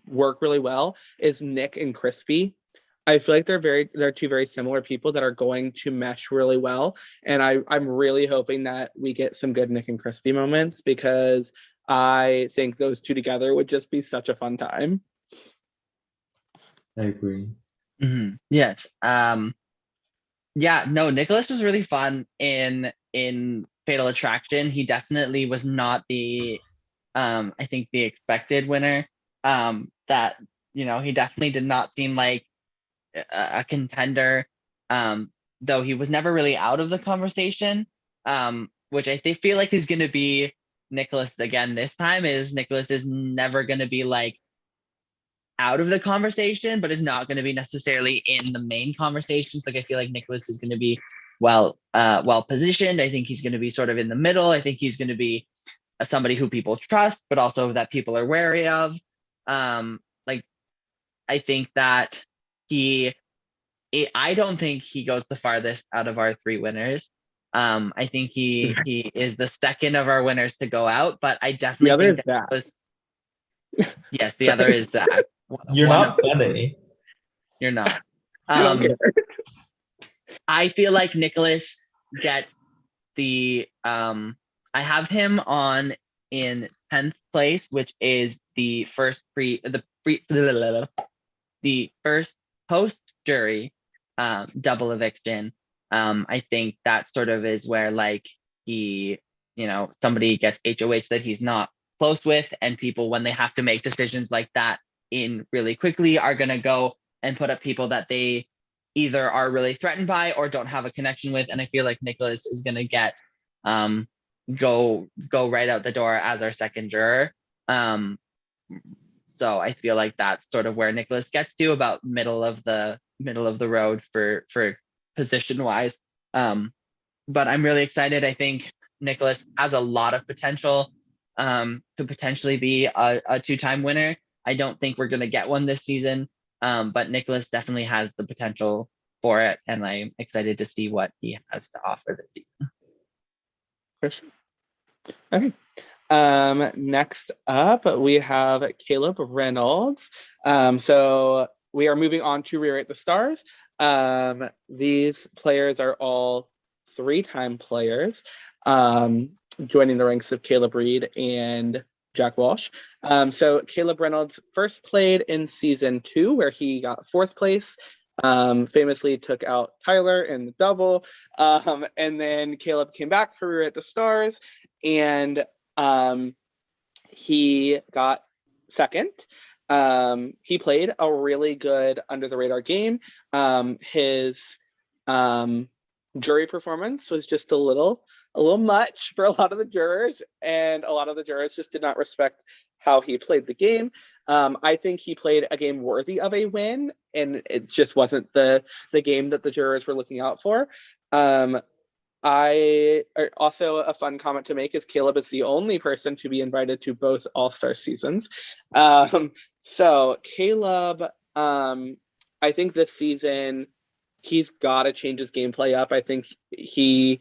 work really well is Nick and Crispy. I feel like they're two very similar people that are going to mesh really well. And I'm really hoping that we get some good Nick and Crispy moments, because I think those two together would just be such a fun time. I agree. Yes. Yeah, no, Nicholas was really fun in Fatal Attraction. He definitely was not the I think the expected winner. That, he definitely did not seem like a contender. Though he was never really out of the conversation. Which I feel like is gonna be Nicholas again this time. Is Nicholas is never gonna be like out of the conversation, but is not going to be necessarily in the main conversations. Like I feel like Nicholas is going to be well positioned. I think he's going to be sort of in the middle. I think he's going to be somebody who people trust, but also that people are wary of. Like I think that I don't think he goes the farthest out of our 3 winners. I think he is the second of our winners to go out, but I definitely think that was, yes, the other is Zac. You're not funny. You're not. I don't care. I feel like Nicholas gets the I have him on in 10th place, which is the first post jury double eviction. I think that sort of is where like he, somebody gets HOH that he's not close with, and people, when they have to make decisions like that in really quickly, are going to go and put up people that they either are really threatened by or don't have a connection with. And I feel like Nicholas is going to get go right out the door as our second juror. So I feel like that's sort of where Nicholas gets to, about middle of the road for position wise. But I'm really excited. I think Nicholas has a lot of potential to potentially be a 2-time winner. I don't think we're going to get one this season, but Nicholas definitely has the potential for it, and I'm excited to see what he has to offer this season. Okay. Next up, we have Caleb Reynolds. So we are moving on to Rewrite the Stars. These players are all 3-time players, joining the ranks of Caleb Reed and Jack Walsh. So Caleb Reynolds first played in season 2, where he got 4th place. Famously took out Tyler in the double. And then Caleb came back for Rewrite the Stars, and he got 2nd. He played a really good under the radar game. His jury performance was just a little a little much for a lot of the jurors, and a lot of the jurors just did not respect how he played the game. I think he played a game worthy of a win, and it just wasn't the game that the jurors were looking out for. Also, a fun comment to make is Caleb is the only person to be invited to both All-Star seasons. So Caleb, I think this season he's got to change his gameplay up. I think he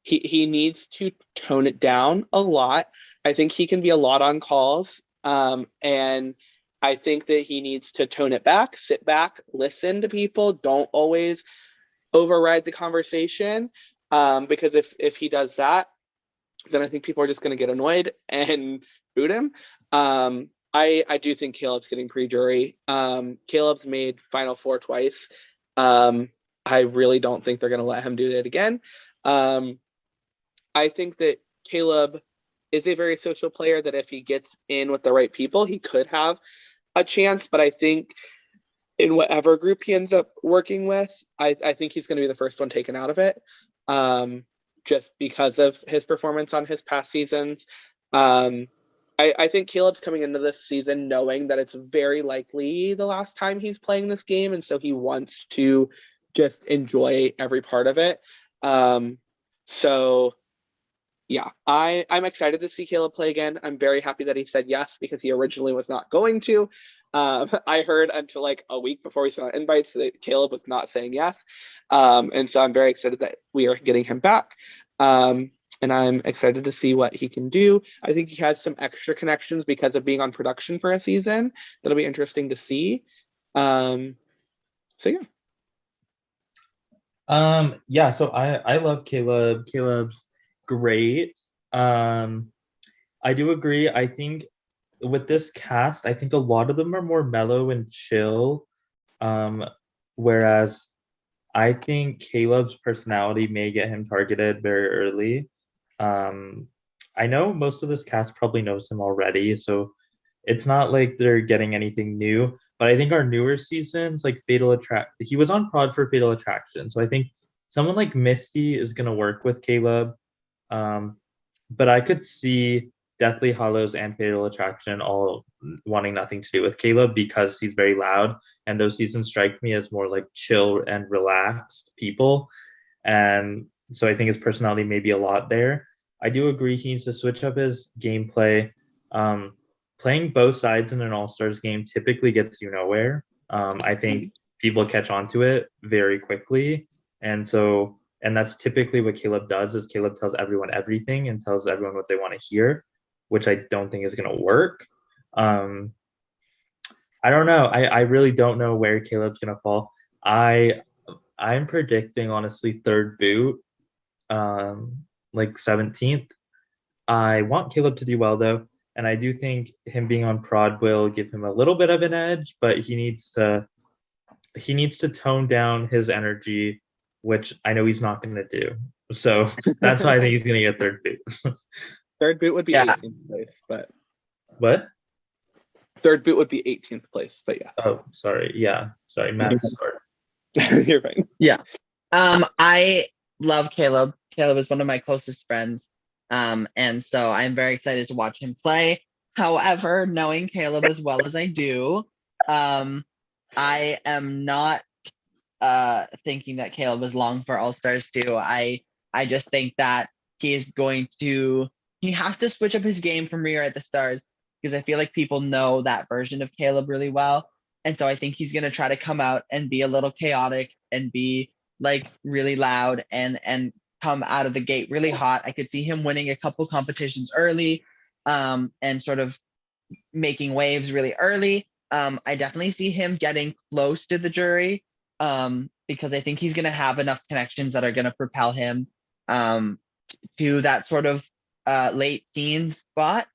needs to tone it down a lot. I think he can be a lot on calls, and I think that he needs to tone it back, sit back, listen to people. Don't always override the conversation, because if he does that, then I think people are just going to get annoyed and boot him. I do think Caleb's getting pre-jury. Caleb's made Final Four twice. I really don't think they're going to let him do it again. I think that Caleb is a very social player, that if he gets in with the right people, he could have a chance. But I think in whatever group he ends up working with, I think he's going to be the first one taken out of it, just because of his performance on his past seasons. I think Caleb's coming into this season knowing that it's very likely the last time he's playing this game, and so he wants to just enjoy every part of it. So yeah, I'm excited to see Caleb play again. I'm very happy that he said yes, because he originally was not going to. I heard until like a week before we sent out invites that Caleb was not saying yes. And so I'm very excited that we are getting him back. And I'm excited to see what he can do. I think he has some extra connections because of being on production for a season. That'll be interesting to see. So yeah. Yeah, so I love Caleb. Caleb's great. I do agree. I think with this cast, I think a lot of them are more mellow and chill. Whereas I think Caleb's personality may get him targeted very early. I know most of this cast probably knows him already, so it's not like they're getting anything new. But I think our newer seasons, like Fatal Attraction, he was on prod for Fatal Attraction, so I think someone like Misty is gonna work with Caleb. But I could see Deathly Hollows and Fatal Attraction all wanting nothing to do with Caleb because he's very loud, and those seasons strike me as more like chill and relaxed people. And so I think his personality may be a lot there. I do agree he needs to switch up his gameplay. Playing both sides in an All-Stars game typically gets you nowhere. I think people catch on to it very quickly. And that's typically what Caleb does, is Caleb tells everyone everything and tells everyone what they want to hear, which I don't think is going to work. I don't know. I really don't know where Caleb's going to fall. I'm predicting, honestly, third boot, like 17th. I want Caleb to do well, though, and I do think him being on prod will give him a little bit of an edge, but he needs to tone down his energy, which I know he's not going to do. So that's why I think he's going to get third boot. Third boot would be 18th place, but What? Third boot would be 18th place, but yeah. Oh, sorry. Yeah, sorry. Math's hard. You're fine. Yeah. I love Caleb. Caleb is one of my closest friends. And so I'm very excited to watch him play. However, knowing Caleb as well as I do, I am not thinking that Caleb is long for All-Stars too. I just think that he has to switch up his game from Rio at the Stars, because I feel like people know that version of Caleb really well. And so I think he's going to try to come out and be a little chaotic and be like really loud and come out of the gate really hot. I could see him winning a couple competitions early, and sort of making waves really early. I definitely see him getting close to the jury, because I think he's going to have enough connections that are going to propel him to that sort of late teens spot.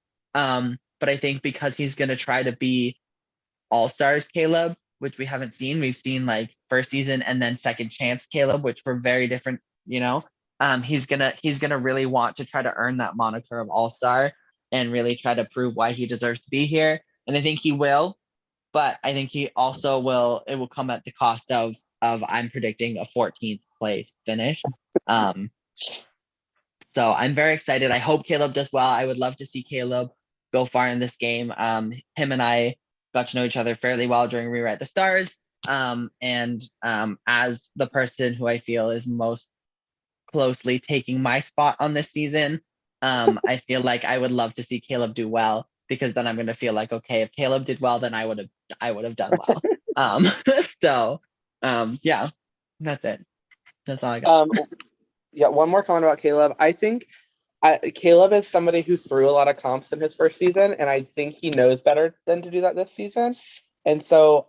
But I think because he's going to try to be All-Stars Caleb, which we haven't seen. We've seen like first season and then second chance Caleb, which were very different, he's gonna really want to try to earn that moniker of All-Star and really try to prove why he deserves to be here. And I think he will, but I think he also it will come at the cost of I'm predicting a 14th place finish. So I'm very excited. I hope Caleb does well. I would love to see Caleb go far in this game. Him and I got to know each other fairly well during Rewrite the Stars. As the person who I feel is most closely taking my spot on this season, I feel like I would love to see Caleb do well, because then I'm going to feel like, okay, if Caleb did well, then I would have done well. Yeah, that's it. That's all I got. Yeah, one more comment about Caleb. I think Caleb is somebody who threw a lot of comps in his first season, and I think he knows better than to do that this season. And so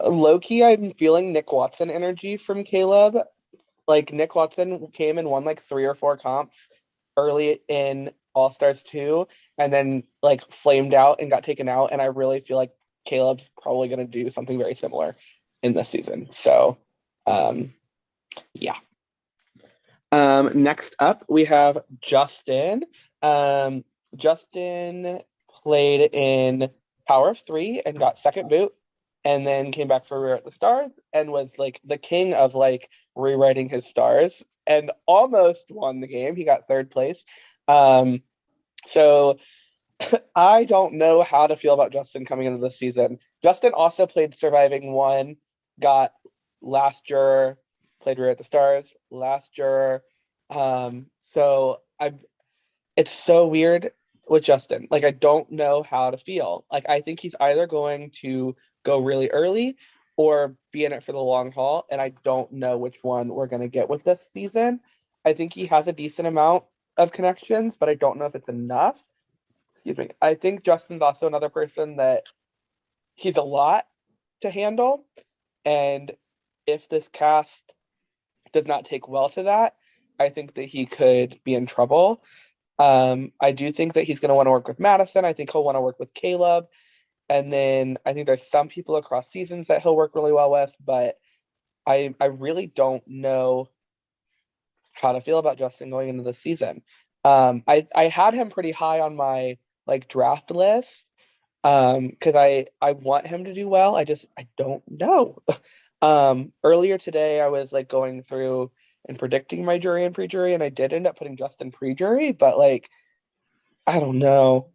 low key, I'm feeling Nick Watson energy from Caleb. Like, Nick Watson came and won like 3 or 4 comps early in All Stars 2, and then like flamed out and got taken out. And I really feel like Caleb's probably going to do something very similar in this season. So, yeah. Next up, we have Justin. Justin played in Power of 3 and got second boot, and then came back for Rewrite the Stars and was like the king of like rewriting his stars and almost won the game. He got third place. So I don't know how to feel about Justin coming into this season. Justin also played Surviving 1, got last juror, played Rewrite the Stars, last juror. It's so weird with Justin. Like, I don't know how to feel. Like, I think he's either going to go really early or be in it for the long haul, and I don't know which one we're going to get with this season. I think he has a decent amount of connections, but I don't know if it's enough. Excuse me. I think Justin's also another person that he's a lot to handle, and if this cast does not take well to that, I think that he could be in trouble. I do think that he's going to want to work with Madison. I think he'll want to work with Caleb. And then I think there's some people across seasons that he'll work really well with, but I really don't know how to feel about Justin going into the season. I had him pretty high on my like draft list, because I want him to do well. I don't know. Earlier today I was like going through and predicting my jury and pre-jury, and I did end up putting Justin pre-jury, but like, I don't know.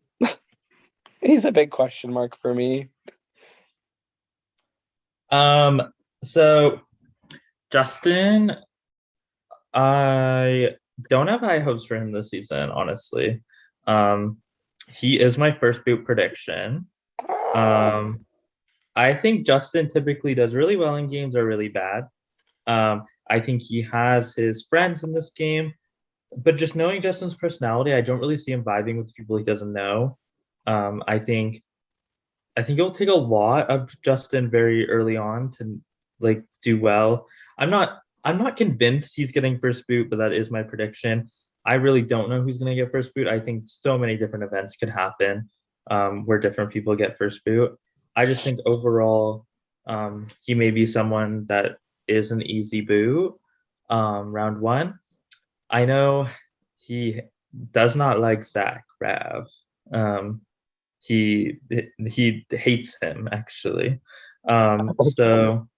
He's a big question mark for me. So Justin, I don't have high hopes for him this season, honestly. He is my first boot prediction. I think Justin typically does really well in games or really bad. I think he has his friends in this game, but just knowing Justin's personality, I don't really see him vibing with people he doesn't know. I think it'll take a lot of Justin very early on to like do well. I'm not convinced he's getting first boot, but that is my prediction. I really don't know who's going to get first boot. I think so many different events could happen where different people get first boot. I just think overall, he may be someone that is an easy boot round 1. I know he does not like Zac Rav. He hates him, actually. So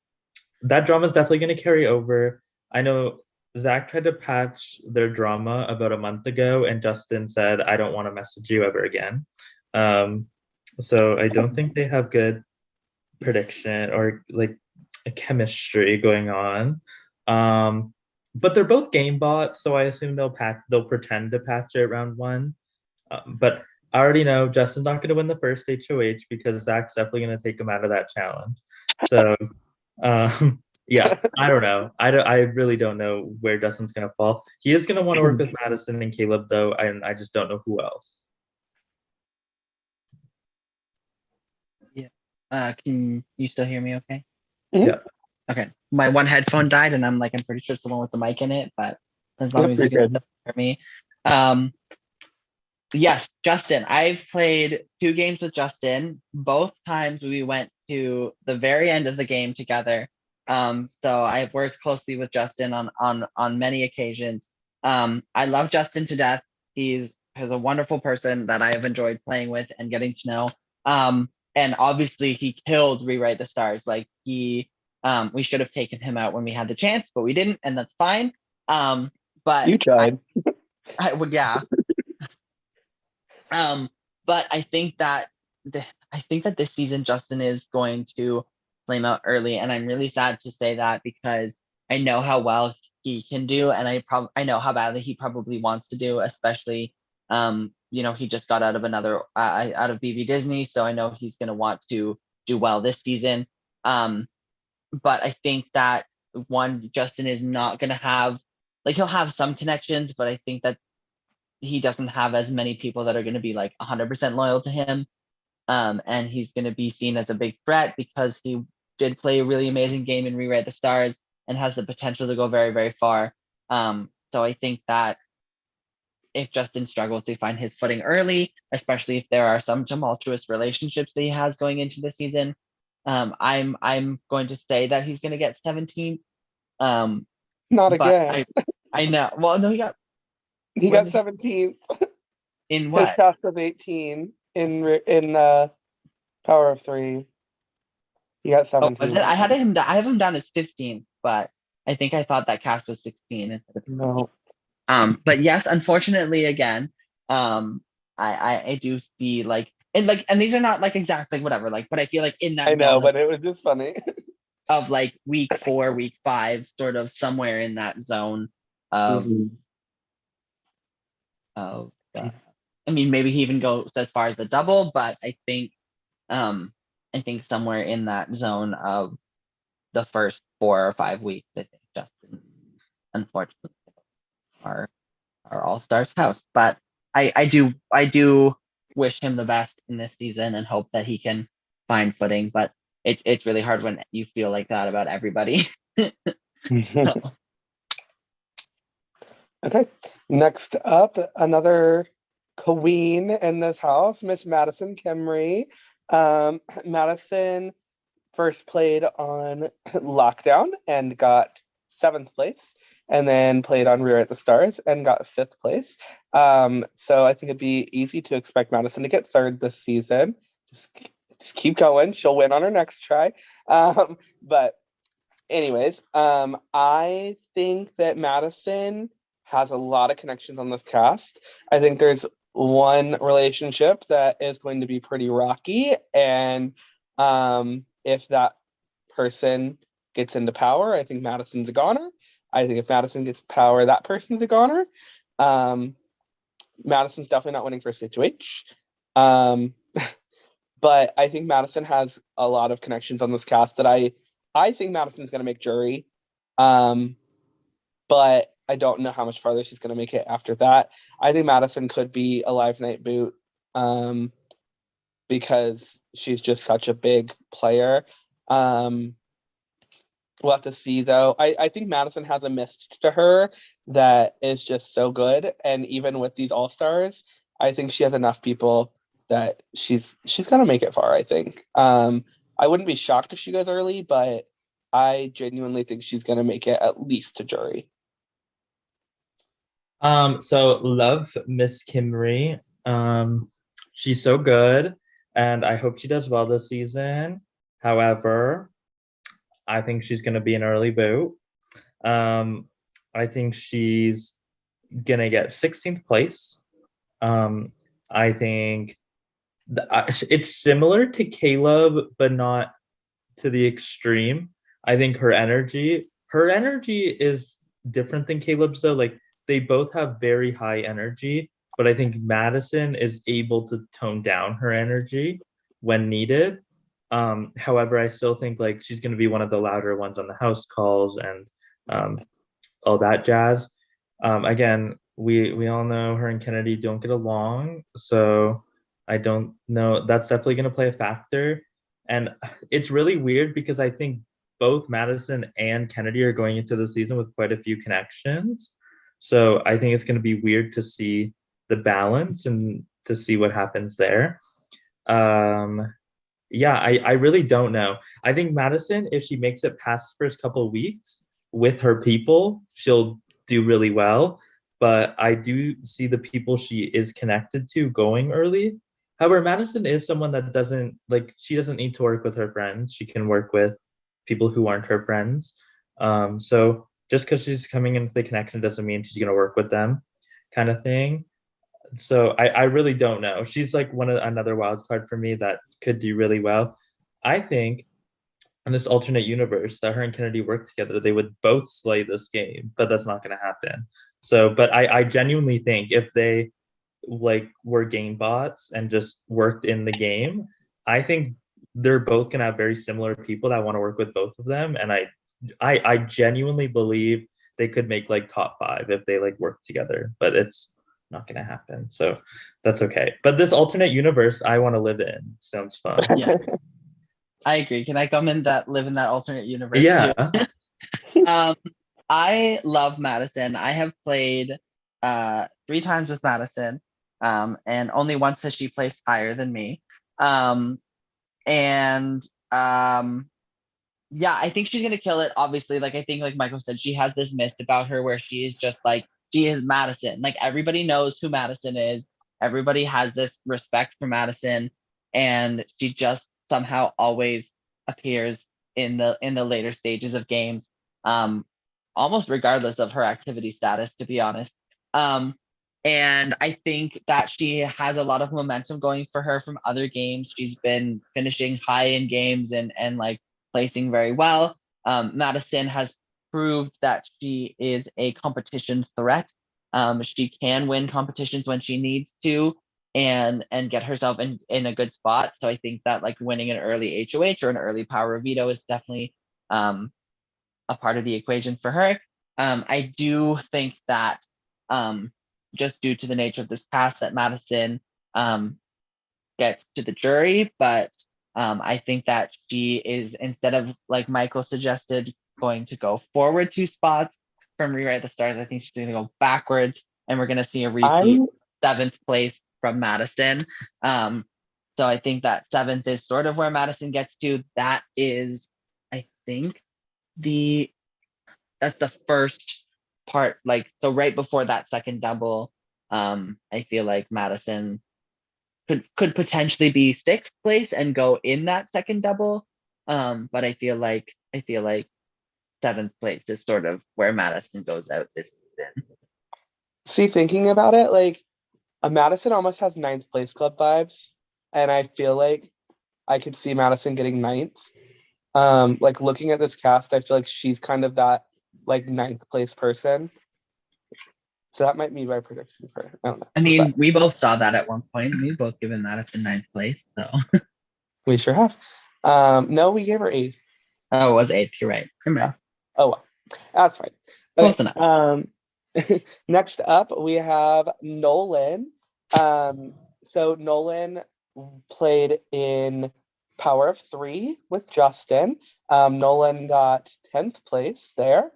that drama is definitely going to carry over. I know Zac tried to patch their drama about a month ago, and Justin said, "I don't want to message you ever again." So I don't think they have good prediction or like a chemistry going on. But they're both game bots, so I assume they'll pretend to patch it round 1. But I already know Justin's not going to win the first HOH because Zac's definitely going to take him out of that challenge. So, yeah, I don't know. I really don't know where Justin's going to fall. He is going to want to work with Madison and Caleb, though, and I just don't know who else. Yeah. Can you still hear me okay? Yeah. Okay. My one headphone died, and I'm pretty sure it's the one with the mic in it, but as long as you can still hear me. Yes, Justin. I've played 2 games with Justin. Both times we went to the very end of the game together. So I've worked closely with Justin on many occasions. I love Justin to death. He's a wonderful person that I have enjoyed playing with and getting to know. And obviously he killed Rewrite the Stars. Like, we should have taken him out when we had the chance, but we didn't, and that's fine. but You tried. I would, yeah. But I think that this season Justin is going to flame out early, and I'm really sad to say that because I know how well he can do, and I know how badly he probably wants to do, especially he just got out of out of BB Disney, so I know he's gonna want to do well this season. But I think that Justin is not gonna have, like, he'll have some connections, but I think that he doesn't have as many people that are going to be like 100% loyal to him. And he's going to be seen as a big threat because he did play a really amazing game in Rewrite the Stars and has the potential to go very, very far. So I think that if Justin struggles to find his footing early, especially if there are some tumultuous relationships that he has going into the season, I'm going to say that he's going to get 17th. Not But again. I know. Well, no, He got 17th. in His what? cast was 18 in Power of Three. He got Oh, was 17. it? I have him down as 15, but I think I thought that cast was 16 instead of 15. No. But yes, unfortunately, again, I do see and these are not like exactly whatever, like, but I feel like in that I know, zone but it was just funny. of like week 4, week 5, sort of somewhere in that zone of Mhm. I mean, maybe he even goes as far as the double, but I think somewhere in that zone of the first 4 or 5 weeks, I think Justin, unfortunately, our All Stars house. But I do wish him the best in this season and hope that he can find footing. But it's really hard when you feel like that about everybody. Okay. Next up, another queen in this house, Miss Madison Camry. Madison first played on Lockdown and got 7th place, and then played on Rewrite the Stars and got 5th place. So I think it'd be easy to expect Madison to get 3rd this season. Just keep going. She'll win on her next try. But anyways, I think that Madison has a lot of connections on this cast. I think there's one relationship that is going to be pretty rocky, and if that person gets into power, I think Madison's a goner. I think if Madison gets power, that person's a goner. Madison's definitely not winning for HOH. But I think Madison has a lot of connections on this cast that I think Madison's going to make jury. But I don't know how much farther she's going to make it after that. I think Madison could be a live night boot because she's just such a big player. We'll have to see, though. I think Madison has a mist to her that is just so good. And even with these all-stars, I think she has enough people that she's going to make it far, I think. I wouldn't be shocked if she goes early, but I genuinely think she's going to make it at least to jury. So love Miss Camry. She's so good, and I hope she does well this season. However, I think she's going to be an early boot. I think she's going to get 16th place. I think it's similar to Caleb, but not to the extreme. I think her energy is different than Caleb's, though. Like, they both have very high energy, but I think Madison is able to tone down her energy when needed. However, I still think like she's going to be one of the louder ones on the house calls and all that jazz. Again, we all know her and Kennedy don't get along, so I don't know. That's definitely going to play a factor. And it's really weird because I think both Madison and Kennedy are going into the season with quite a few connections. So I think it's going to be weird to see the balance and to see what happens there. Yeah, I really don't know. I think Madison, if she makes it past the first couple of weeks with her people, she'll do really well. But I do see the people she is connected to going early. However, Madison is someone that she doesn't need to work with her friends. She can work with people who aren't her friends. So just because she's coming into the connection doesn't mean she's going to work with them, kind of thing. So I really don't know. She's like another wild card for me that could do really well. I think in this alternate universe that her and Kennedy work together, they would both slay this game, but that's not going to happen. So, but I genuinely think if they like were game bots and just worked in the game, I think they're both going to have very similar people that want to work with both of them. And I genuinely believe they could make like top 5 if they like work together, but it's not going to happen. So that's okay. But this alternate universe I want to live in sounds fun. Yeah, I agree. Can I come in live in that alternate universe Yeah. too? I love Madison. I have played 3 times with Madison, and only once has she placed higher than me. Yeah, I think she's gonna kill it. Obviously, like I think, like Michael said, she has this mist about her where she is just like she is Madison. Like everybody knows who Madison is. Everybody has this respect for Madison, and she just somehow always appears in the later stages of games, almost regardless of her activity status, to be honest. And I think that she has a lot of momentum going for her from other games. She's been finishing high in games and like placing very well. Madison has proved that she is a competition threat. She can win competitions when she needs to and get herself in a good spot. So I think that like winning an early HOH or an early power veto is definitely a part of the equation for her. I do think that just due to the nature of this cast that Madison gets to the jury, but I think that she is, instead of like Michael suggested, going to go forward 2 spots from Rewrite the Stars, I think she's going to go backwards, and we're going to see a repeat 7th place from Madison. So I think that 7th is sort of where Madison gets to. That is, I think, that's the first part. Like, so right before that second double, I feel like Madison could potentially be 6th place and go in that second double. But I feel like 7th place is sort of where Madison goes out this season. See, thinking about it, like Madison almost has 9th place club vibes, and I feel like I could see Madison getting 9th. Like looking at this cast, I feel like she's kind of that like 9th place person. So that might be my prediction for her. I don't know. I mean, we both saw that at one point. We've both given Madison 9th place, so we sure have. No, we gave her 8th. Oh, it was 8th. You're right. Yeah. Oh, well. That's fine. Close enough. Next up, we have Nolan. So Nolan played in Power of 3 with Justin. Nolan got 10th place there.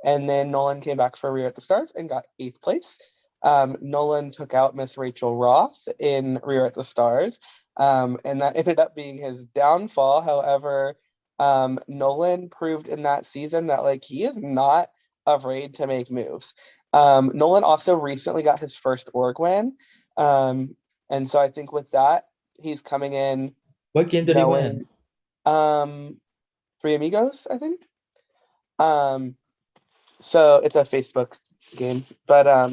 And then Nolan came back for Rewrite the Stars and got 8th place. Nolan took out Miss Rachel Roth in Rewrite the Stars. And that ended up being his downfall. However, Nolan proved in that season that like he is not afraid to make moves. Nolan also recently got his first org win. And so I think with that, he's coming in. What game did he win? 3 Amigos, I think. So it's a Facebook game, but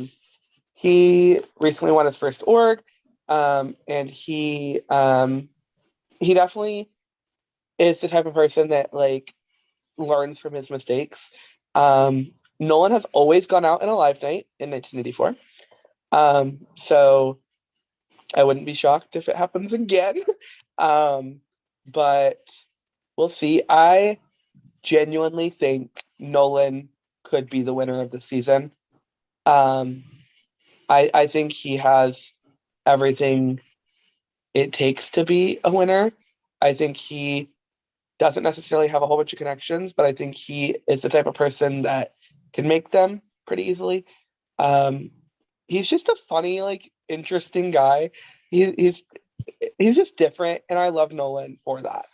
he recently won his first org, and he definitely is the type of person that like learns from his mistakes. Nolan has always gone out in a live night in 1984, so I wouldn't be shocked if it happens again. But we'll see. I genuinely think Nolan could be the winner of the season. I think he has everything it takes to be a winner. I think he doesn't necessarily have a whole bunch of connections, but I think he is the type of person that can make them pretty easily. He's just a funny, like, interesting guy. He's just different, and I love Nolan for that.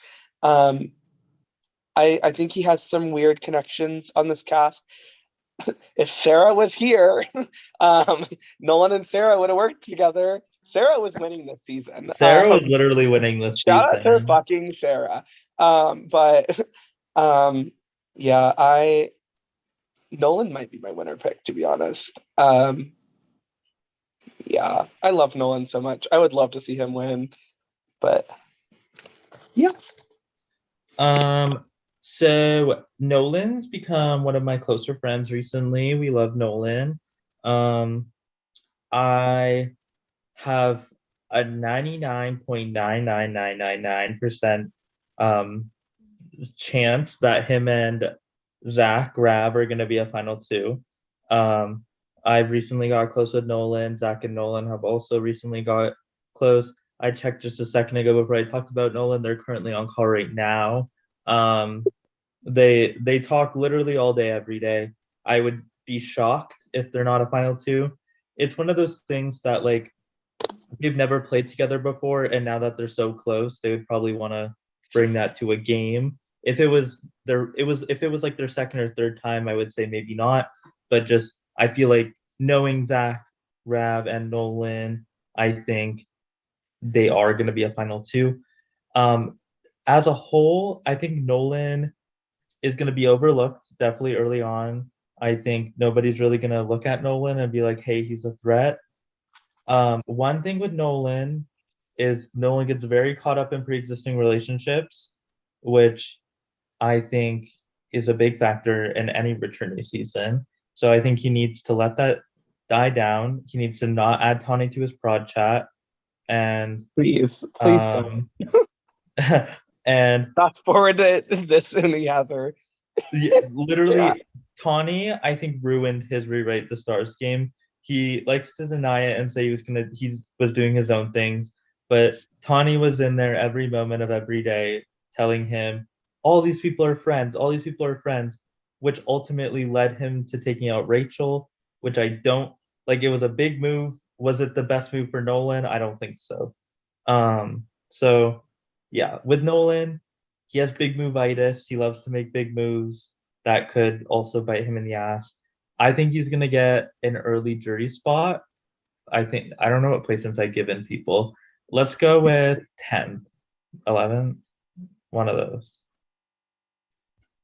I think he has some weird connections on this cast. If Sarah was here, Nolan and Sarah would have worked together. Sarah was winning this season. Sarah was literally winning this season. Shout out to fucking Sarah. Yeah, Nolan might be my winner pick, to be honest. Yeah, I love Nolan so much. I would love to see him win, but yeah. So Nolan's become one of my closer friends recently. We love Nolan. I have a 99.99999% chance that him and Zac Rav are going to be a final two. I've recently got close with Nolan. Zac and Nolan have also recently got close. I checked just a second ago before I talked about Nolan. They're currently on call right now. They talk literally all day, every day. I would be shocked if they're not a final two. It's one of those things that like they've never played together before, and now that they're so close, they would probably want to bring that to a game. If it was like their second or third time, I would say maybe not. But just I feel like knowing Zac, Rav, and Nolan, I think they are going to be a final two. As a whole, I think Nolan is going to be overlooked definitely early on. I think nobody's really going to look at Nolan and be like, hey, he's a threat. One thing with Nolan is Nolan gets very caught up in pre-existing relationships, which I think is a big factor in any returning season. So I think he needs to let that die down. He needs to not add Tawny to his prod chat. And Please don't. And fast forward to this in the other. Literally, Yeah. Tawny, I think, ruined his Rewrite the Stars game. He likes to deny it and say he was doing his own things, but Tawny was in there every moment of every day telling him all these people are friends, which ultimately led him to taking out Rachel, which I don't like. It was a big move. Was it the best move for Nolan? I don't think so. So yeah, with Nolan, he has big move-itis. He loves to make big moves that could also bite him in the ass. I think he's going to get an early jury spot. I don't know what placements I've given people. Let's go with 10th, 11th, one of those.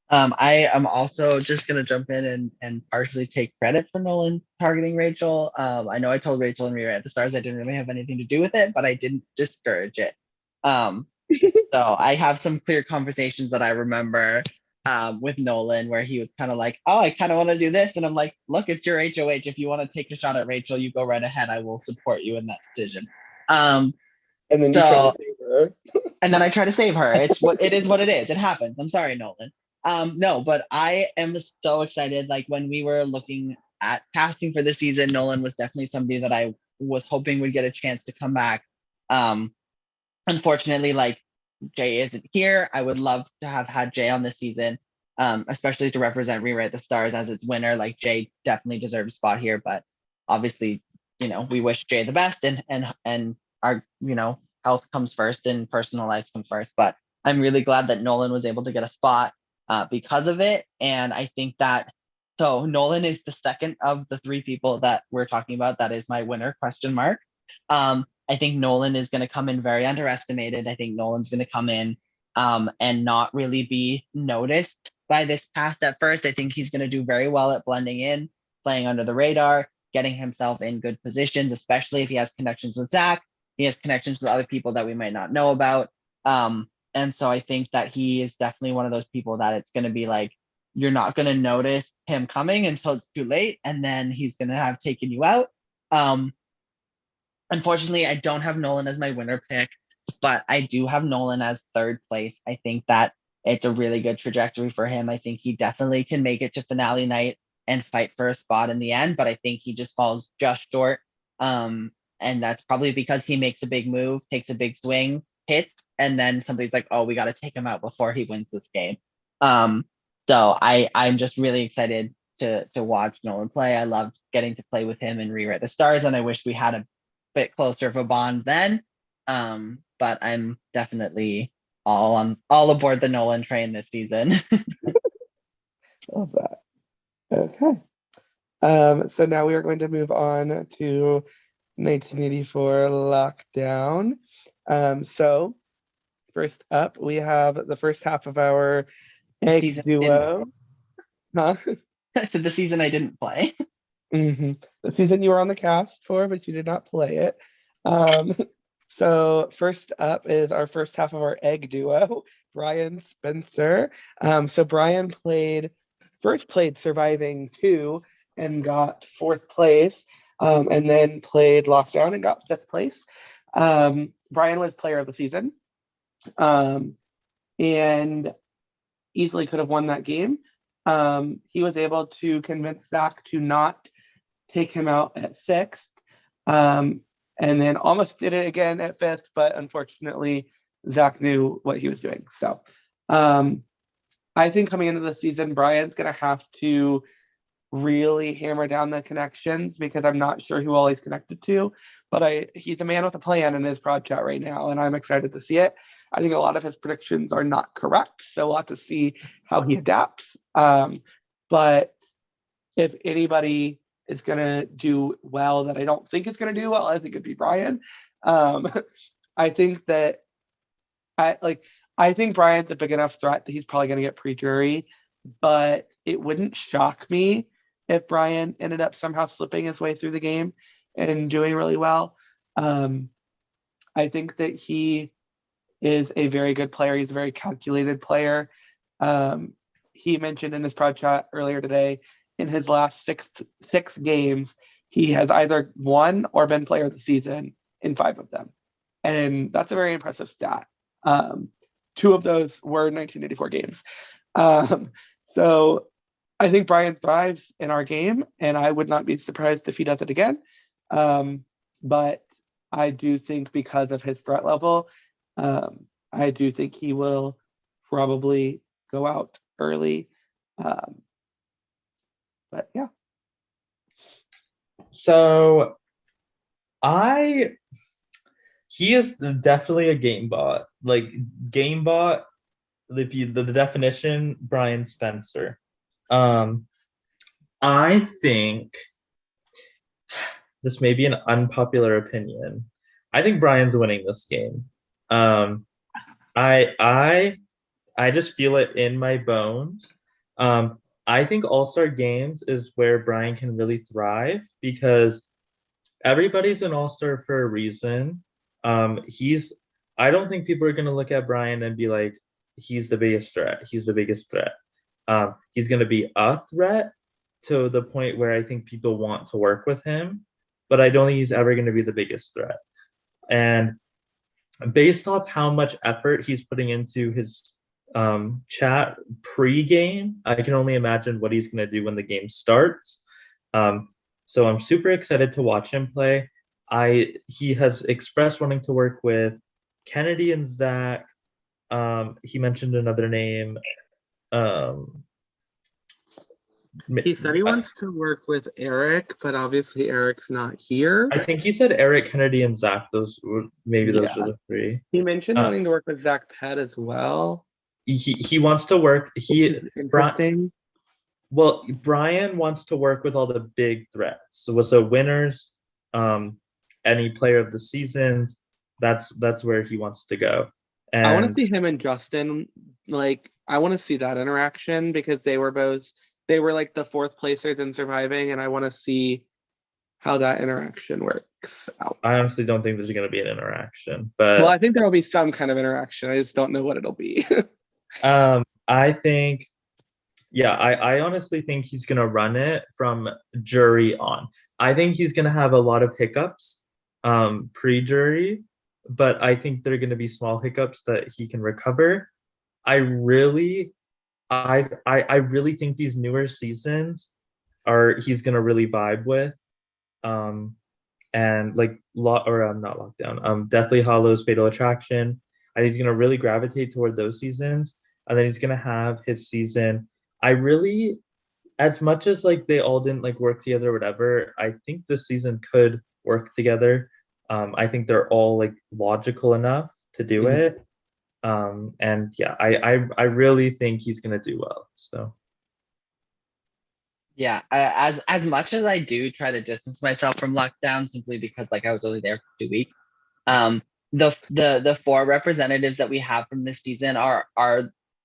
I am also just gonna jump in and partially take credit for Nolan targeting Rachel. I know I told Rachel and Rewrite the Stars I didn't really have anything to do with it, but I didn't discourage it. So I have some clear conversations that I remember with Nolan where he was kind of like, oh, I kind of want to do this. And I'm like, look, it's your HOH. If you want to take a shot at Rachel, you go right ahead. I will support you in that decision. And then you try to save her. And then I try to save her. It is what it is. It happens. I'm sorry, Nolan. No, but I am so excited. Like when we were looking at casting for this season, Nolan was definitely somebody that I was hoping would get a chance to come back. Unfortunately, like Jay isn't here. I would love to have had Jay on this season, especially to represent Rewrite the Stars as its winner. Like Jay definitely deserves a spot here, but obviously, we wish Jay the best and our, health comes first and personal lives come first. But I'm really glad that Nolan was able to get a spot because of it. And I think that so Nolan is the second of the three people that we're talking about. That is my winner, ? I think Nolan is going to come in very underestimated. I think Nolan's going to come in and not really be noticed by this cast at first. I think he's going to do very well at blending in, playing under the radar, getting himself in good positions, especially if he has connections with Zac. He has connections with other people that we might not know about. And so I think that he is definitely one of those people that it's going to be like, you're not going to notice him coming until it's too late. And then he's going to have taken you out. Unfortunately, I don't have Nolan as my winner pick, but I do have Nolan as third place. I think that it's a really good trajectory for him. I think he definitely can make it to finale night and fight for a spot in the end, but I think he just falls just short. And that's probably because he makes a big move, takes a big swing, hits, and then somebody's like, oh, we got to take him out before he wins this game. So I'm just really excited to watch Nolan play. I loved getting to play with him and Rewrite the Stars, and I wish we had a bit closer of a bond then. But I'm definitely all aboard the Nolan train this season. Love that. Okay. So now we are going to move on to 1984 Lockdown. So first up, we have the first half of our egg Season duo. Huh? So the season I didn't play. The season you were on the cast for, but you did not play it. So first up is our first half of our egg duo, Brian Spencer. So Brian played Surviving 2 and got 4th place, and then played Lockdown and got 5th place. Brian was player of the season, and easily could have won that game. He was able to convince Zac to not take him out at 6th, and then almost did it again at 5th, but unfortunately Zac knew what he was doing. So I think coming into the season, Brian's going to have to really hammer down the connections, because I'm not sure who all he's connected to, but he's a man with a plan in his prod chat right now, and I'm excited to see it. I think a lot of his predictions are not correct, so we'll have to see how he adapts. But if anybody is going to do well that I don't think is going to do well, I think it'd be Brian. I think that I think Brian's a big enough threat that he's probably going to get pre-jury, but it wouldn't shock me if Brian ended up somehow slipping his way through the game and doing really well. I think that he is a very good player. He's a very calculated player. He mentioned in his prod chat earlier today, in his last six games, he has either won or been player of the season in 5 of them. And that's a very impressive stat. 2 of those were 1984 games. So I think Brian thrives in our game, and I would not be surprised if he does it again. But I do think because of his threat level, I do think he will probably go out early. But yeah. So he is definitely a game bot. Like game bot, the definition, Brian Spencer. I think this may be an unpopular opinion. I think Brian's winning this game. I just feel it in my bones. I think All-Star Games is where Brian can really thrive, because everybody's an All-Star for a reason. I don't think people are going to look at Brian and be like, he's the biggest threat. He's the biggest threat. He's going to be a threat to the point where I think people want to work with him, but I don't think he's ever going to be the biggest threat. And based off how much effort he's putting into his chat pre-game, I can only imagine what he's going to do when the game starts. So I'm super excited to watch him play. He has expressed wanting to work with Kennedy and Zac. He mentioned another name. He said he wants to work with Eric, but obviously Eric's not here. I think he said Eric, Kennedy, and Zac. Those were the 3. He mentioned wanting to work with Zac Pett as well. He wants to work. Interesting. Brian wants to work with all the big threats. So winners, any player of the seasons. That's where he wants to go. And I want to see him and Justin. I want to see that interaction, because they were like the 4th placers in Surviving, and I want to see how that interaction works out. I honestly don't think there's going to be an interaction, but I think there will be some kind of interaction. I just don't know what it'll be. I think, I honestly think he's going to run it from jury on. I think he's going to have a lot of hiccups pre-jury, but I think they're going to be small hiccups that he can recover. I really think these newer seasons he's going to really vibe with. And like not Lockdown, Deathly Hallows, Fatal Attraction. I think he's going to really gravitate toward those seasons, and then he's going to have his season. I really, as much as like they all didn't like work together or whatever, I think this season could work together. I think they're all like logical enough to do it. And yeah, I really think he's going to do well. So. Yeah, as much as I do try to distance myself from Lockdown, simply because like I was only there for 2 weeks, the 4 representatives that we have from this season are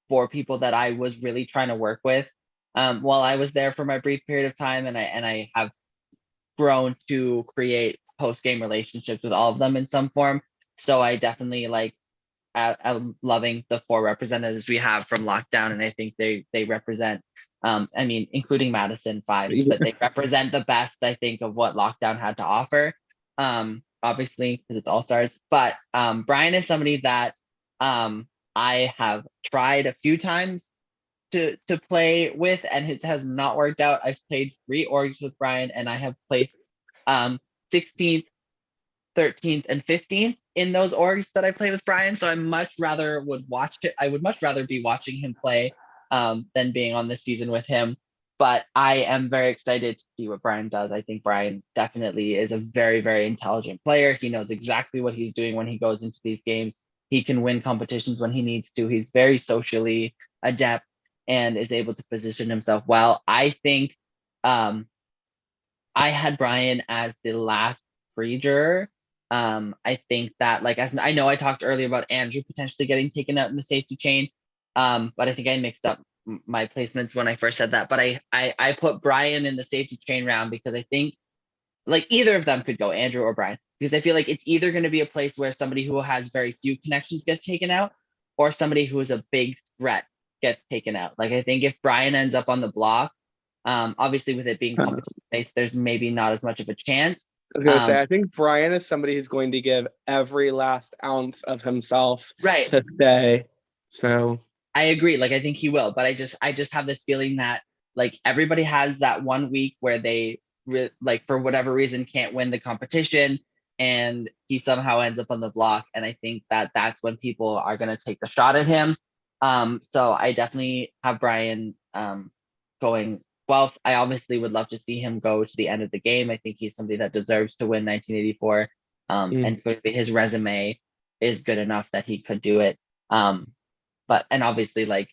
4 people that I was really trying to work with while I was there for my brief period of time, and I have grown to create post-game relationships with all of them in some form. So I definitely I'm loving the 4 representatives we have from Lockdown, and I think they represent, I mean, including Madison 5, but they represent the best, I think, of what Lockdown had to offer. Obviously, because it's all stars. But Brian is somebody that I have tried a few times to play with, and it has not worked out. I've played 3 orgs with Brian, and I have placed 16th, 13th, and 15th in those orgs that I play with Brian. So I much rather would watch it. I would much rather be watching him play than being on this season with him. But I am very excited to see what Brian does. I think Brian definitely is a very, very intelligent player. He knows exactly what he's doing when he goes into these games. He can win competitions when he needs to. He's very socially adept and is able to position himself well. I think I had Brian as the last free juror. I think that, as I know I talked earlier about Andrew potentially getting taken out in the safety chain, but I think I mixed up my placements when I first said that. But I put Brian in the safety chain round because I think either of them could go, Andrew or Brian, because I feel like it's either going to be a place where somebody who has very few connections gets taken out, or somebody who is a big threat gets taken out. I think if Brian ends up on the block, obviously with it being competition based, there's maybe not as much of a chance. I was gonna say, I think Brian is somebody who's going to give every last ounce of himself to stay. So I agree. I think he will, but I just have this feeling that everybody has that 1 week where they for whatever reason can't win the competition, and he somehow ends up on the block. And I think that that's when people are going to take the shot at him. So I definitely have Brian going. Well, I obviously would love to see him go to the end of the game. I think he's somebody that deserves to win 1984. And clearly his resume is good enough that he could do it. But obviously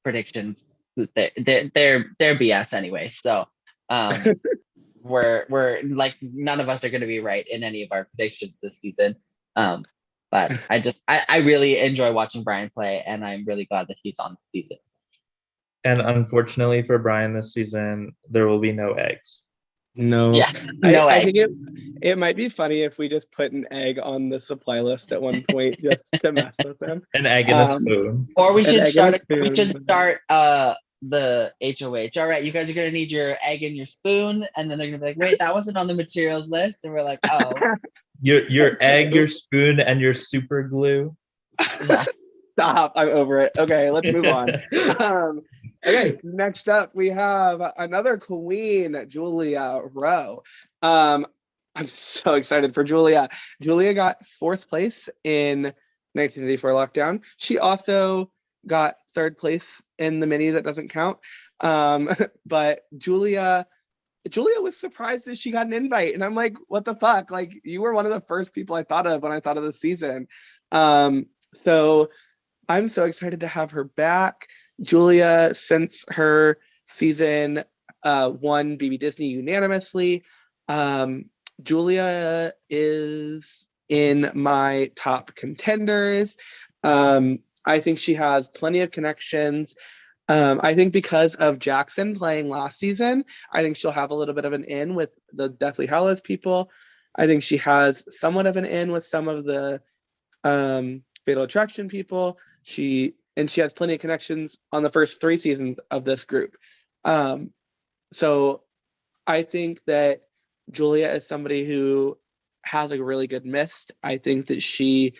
predictions, they're BS anyway. So we're none of us are going to be right in any of our predictions this season. But I really enjoy watching Brian play, and I'm really glad that he's on the season. And unfortunately for Brian this season, there will be no eggs. No. Yeah, no I egg. think it might be funny if we just put an egg on the supply list at one point just to mess with them. An egg in a spoon. Or we should start the HOH. All right, you guys are gonna need your egg and your spoon, and then they're gonna be like, wait, that wasn't on the materials list. And we're like, oh. Your egg, your spoon, and your super glue. Yeah. Stop. I'm over it. Okay, let's move on. Okay, next up we have another queen, Julia Rowe. I'm so excited for Julia. Julia got 4th place in 1984 Lockdown. She also got 3rd place in the mini that doesn't count. But Julia was surprised that she got an invite, and I'm like, what the fuck? You were one of the first people I thought of when I thought of the season. So I'm so excited to have her back. Julia, since her season, won BB Disney unanimously. Julia is in my top contenders. I think she has plenty of connections. I think because of Jackson playing last season, I think she'll have a little bit of an in with the Deathly Hallows people. I think she has somewhat of an in with some of the Fatal Attraction people. She has plenty of connections on the first 3 seasons of this group. So I think that Julia is somebody who has a really good mist. I think that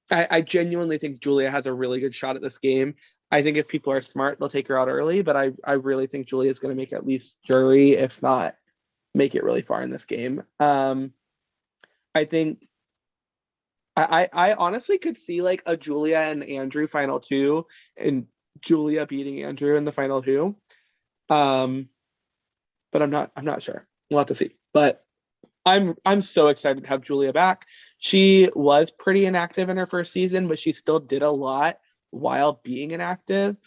I genuinely think Julia has a really good shot at this game. I think if people are smart, they'll take her out early, but I really think Julia is going to make at least jury, if not make it really far in this game. I think I honestly could see a Julia and Andrew final 2, and Julia beating Andrew in the final 2. But I'm not sure. We'll have to see. But I'm so excited to have Julia back. She was pretty inactive in her first season, but she still did a lot while being inactive.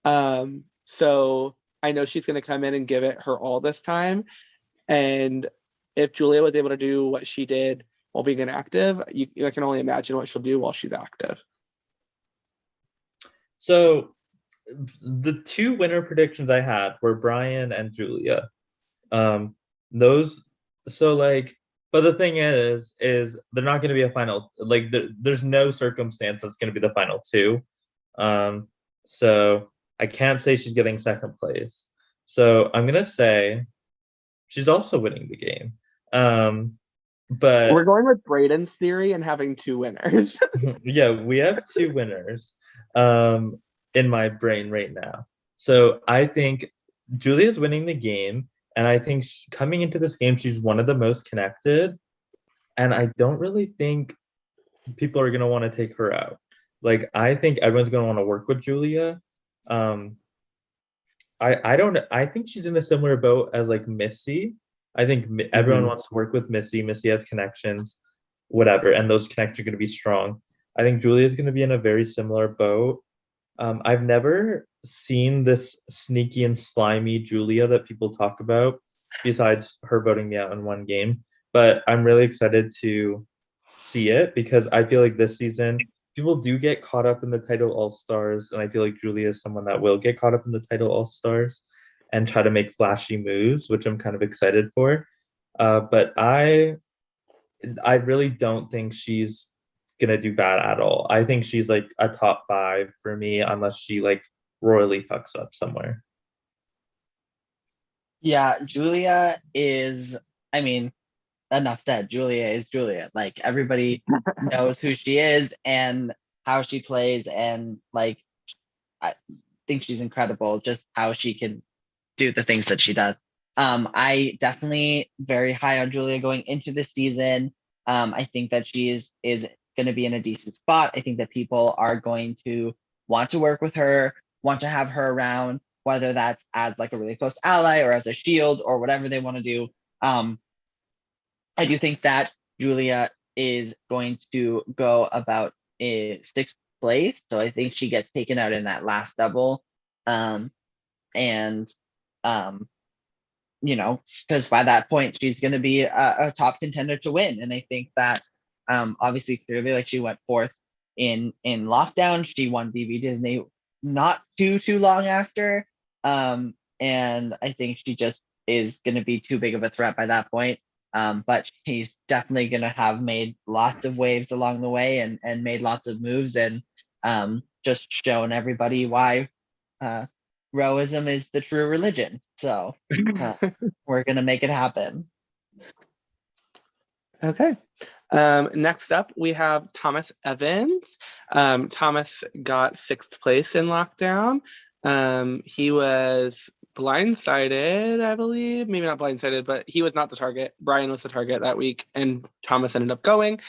So I know she's going to come in and give it her all this time. And if Julia was able to do what she did while being inactive, I can only imagine what she'll do while she's active. So the two winner predictions I had were Brian and Julia. Those so like, but the thing is they're not going to be a final. Like there's no circumstance that's going to be the final two. So I can't say she's getting second place. So I'm gonna say she's also winning the game. But We're going with Braden's theory and having two winners. yeah, we have two winners in my brain right now. So I think Julia's winning the game, and I think coming into this game, she's one of the most connected. And I don't really think people are gonna want to take her out. Like I think everyone's gonna want to work with Julia. I think she's in a similar boat as like Missy. I think everyone wants to work with Missy. Missy has connections, whatever, and those connections are going to be strong. I think Julia is going to be in a very similar boat. I've never seen this sneaky and slimy Julia that people talk about, besides her voting me out in one game. But I'm really excited to see it because I feel like this season people do get caught up in the title All-Stars, and I feel like Julia is someone that will get caught up in the title All-Stars and try to make flashy moves, which I'm kind of excited for. But I really don't think she's gonna do bad at all. I think she's like a top 5 for me, unless she like royally fucks up somewhere. Yeah, Julia is, I mean, enough said. Julia is Julia. Like everybody knows who she is and how she plays, and like I think she's incredible just how she can do the things that she does. I definitely very high on Julia going into the season. I think that she is going to be in a decent spot. I think that people are going to want to work with her, want to have her around, whether that's as like a really close ally or as a shield or whatever they want to do. I do think that Julia is going to go about a 6th place. So I think she gets taken out in that last double. You know, because by that point she's going to be a top contender to win. And I think that obviously clearly like she went 4th in lockdown. She won BB Disney not too long after. And I think she just is going to be too big of a threat by that point. But she's definitely going to have made lots of waves along the way and made lots of moves and just shown everybody why Roweism is the true religion. So we're going to make it happen. Okay. Next up, we have Thomas Evans. Thomas got 6th place in lockdown. He was blindsided, I believe. Maybe not blindsided, but he was not the target. Brian was the target that week, and Thomas ended up going.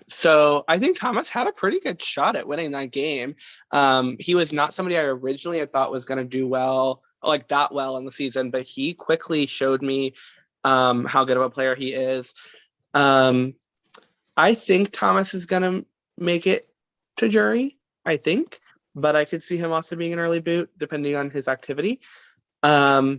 So I think Thomas had a pretty good shot at winning that game. He was not somebody I originally had thought was going to do well, like that well in the season, but he quickly showed me how good of a player he is. I think Thomas is going to make it to jury, I think, but I could see him also being an early boot depending on his activity. I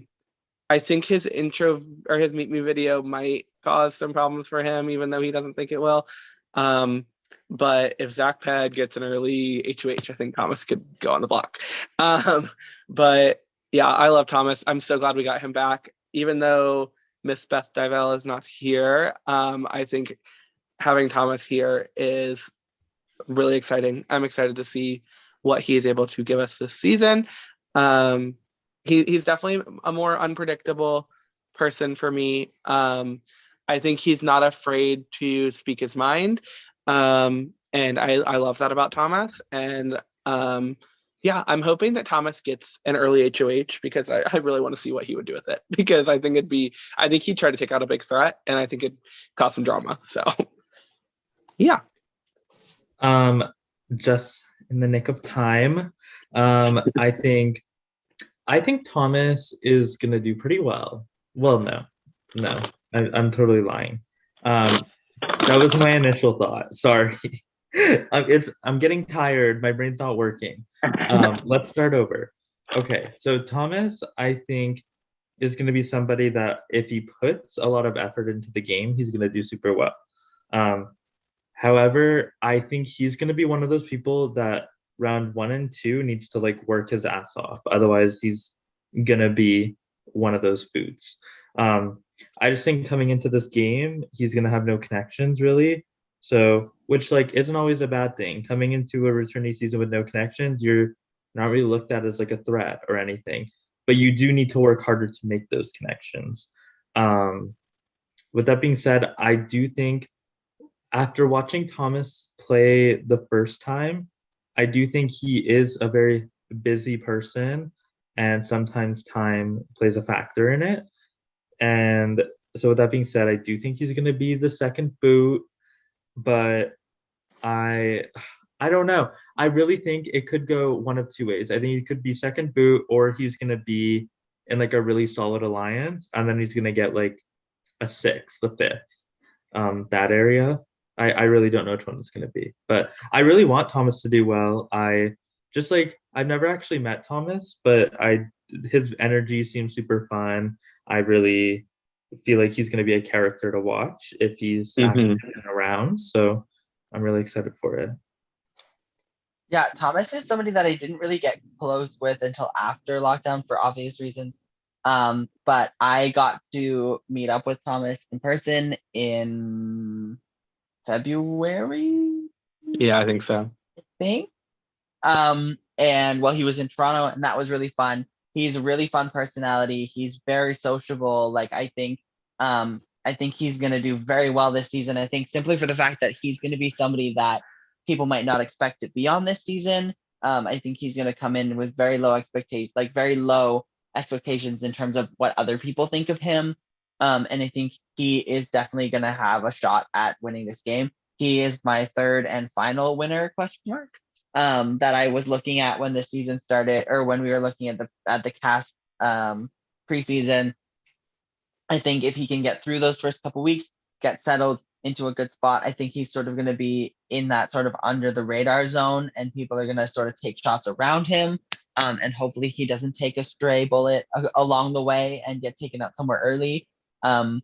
think his intro or his Meet Me video might cause some problems for him, even though he doesn't think it will. But if Zac Ped gets an early HOH, I think Thomas could go on the block. But yeah, I love Thomas. I'm so glad we got him back. Even though Miss Beth Divell is not here, I think having Thomas here is really exciting. I'm excited to see what he is able to give us this season. He's definitely a more unpredictable person for me. I think he's not afraid to speak his mind. And I love that about Thomas. And yeah, I'm hoping that Thomas gets an early HOH because I really want to see what he would do with it. Because I think he'd try to take out a big threat, and I think it'd cause some drama. So yeah. Just in the nick of time, I think Thomas is gonna do pretty well. Well, no, I'm totally lying. That was my initial thought. Sorry. I'm getting tired. My brain's not working. Let's start over. Okay, so Thomas, I think, is going to be somebody that if he puts a lot of effort into the game, he's going to do super well. However, I think he's going to be one of those people that round 1 and 2 needs to like work his ass off. Otherwise, he's gonna be one of those boots. I just think coming into this game, he's gonna have no connections really. So, which like isn't always a bad thing. Coming into a returnee season with no connections, you're not really looked at as like a threat or anything. But you do need to work harder to make those connections. With that being said, I do think after watching Thomas play the first time, I do think he is a very busy person, and sometimes time plays a factor in it. And so with that being said, I do think he's going to be the second boot, but I don't know. I really think it could go one of two ways. I think he could be second boot, or he's going to be in like a really solid alliance, and then he's going to get like a sixth, a fifth, that area. I really don't know which one it's going to be, but I really want Thomas to do well. I've never actually met Thomas, but his energy seems super fun. I really feel like he's going to be a character to watch if he's active and around. So I'm really excited for it. Yeah, Thomas is somebody that I didn't really get close with until after lockdown for obvious reasons. But I got to meet up with Thomas in person in February, Yeah, I think so. I think. And he was in Toronto, and that was really fun. He's a really fun personality. He's very sociable. Like I think he's gonna do very well this season. I think simply for the fact that he's gonna be somebody that people might not expect to be on this season. I think he's gonna come in with very low expectations in terms of what other people think of him. And I think he is definitely gonna have a shot at winning this game. He is my third and final winner, ? That I was looking at when the season started, or when we were looking at the cast preseason. I think if he can get through those first couple weeks, get settled into a good spot, I think he's sort of going to be in that sort of under the radar zone, and people are going to sort of take shots around him. And hopefully he doesn't take a stray bullet along the way and get taken out somewhere early. I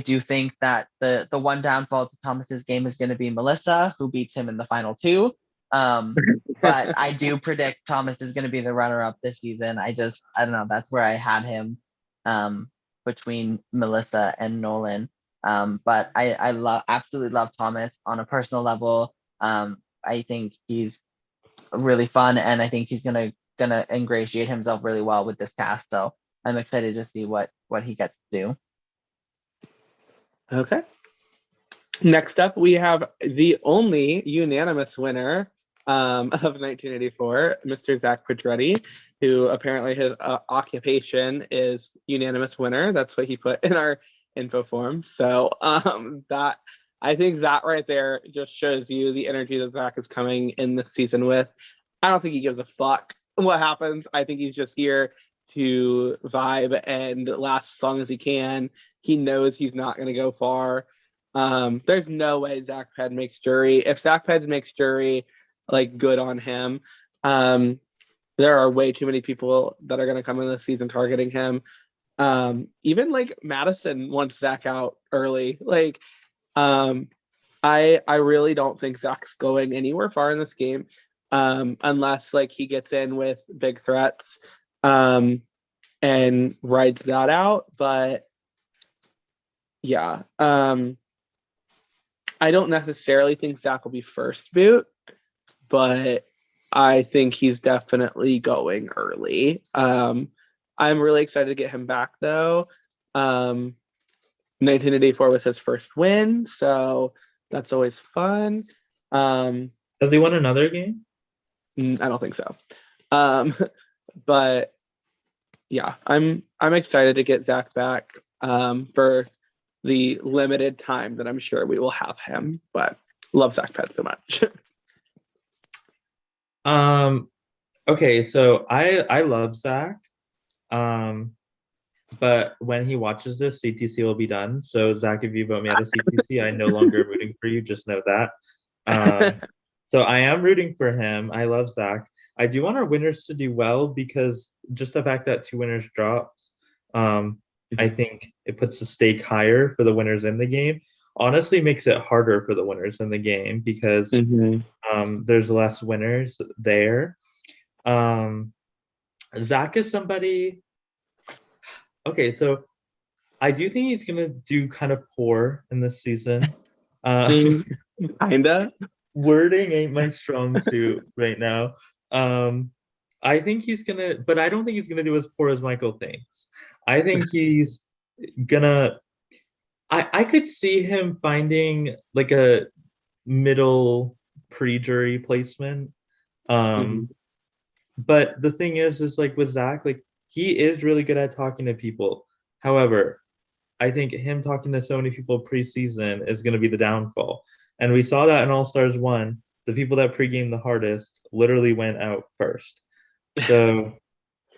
do think that the one downfall to Thomas's game is going to be Melissa, who beats him in the final two. But I do predict Thomas is going to be the runner-up this season. I don't know. That's where I had him between Melissa and Nolan. But I absolutely love Thomas on a personal level. I think he's really fun, and I think he's gonna ingratiate himself really well with this cast. So I'm excited to see what he gets to do. Okay. Next up, we have the only unanimous winner of 1984, Mr. Zac Pedretti, who apparently his occupation is unanimous winner. That's what he put in our info form. So that, I think that right there just shows you the energy that Zac is coming in this season with. I don't think he gives a fuck what happens. I think he's just here to vibe and last as long as he can. He knows he's not going to go far. There's no way Zac Ped makes jury. If Zac Ped makes jury, like, good on him. There are way too many people that are going to come in this season targeting him. Even like Madison wants Zac out early. Like, I really don't think Zac's going anywhere far in this game, unless like he gets in with big threats and rides that out. But yeah, I don't necessarily think Zac will be first boot, but I think he's definitely going early. I'm really excited to get him back though. 1984 was his first win, so that's always fun. Has he won another game? I don't think so. But yeah, I'm excited to get Zac back for the limited time that I'm sure we will have him. But love Zac Ped so much. Okay, so I love Zac. But when he watches this, CTC will be done. So Zac, if you vote me out of CTC, I'm no longer rooting for you. Just know that. So I am rooting for him. I love Zac. I do want our winners to do well because just the fact that 2 winners dropped, I think it puts the stake higher for the winners in the game. honestly makes it harder for the winners in the game because there's less winners there. Zac is somebody. Okay, so I do think he's gonna do kind of poor in this season. Kinda. Wording ain't my strong suit right now. I think he's gonna, but I don't think he's gonna do as poor as Michael thinks. I think he's gonna. I could see him finding like a middle pre-jury placement. But the thing is like with Zac, like he is really good at talking to people. However, I think him talking to so many people preseason is going to be the downfall. And we saw that in All Stars 1. The people that pregame the hardest literally went out first. So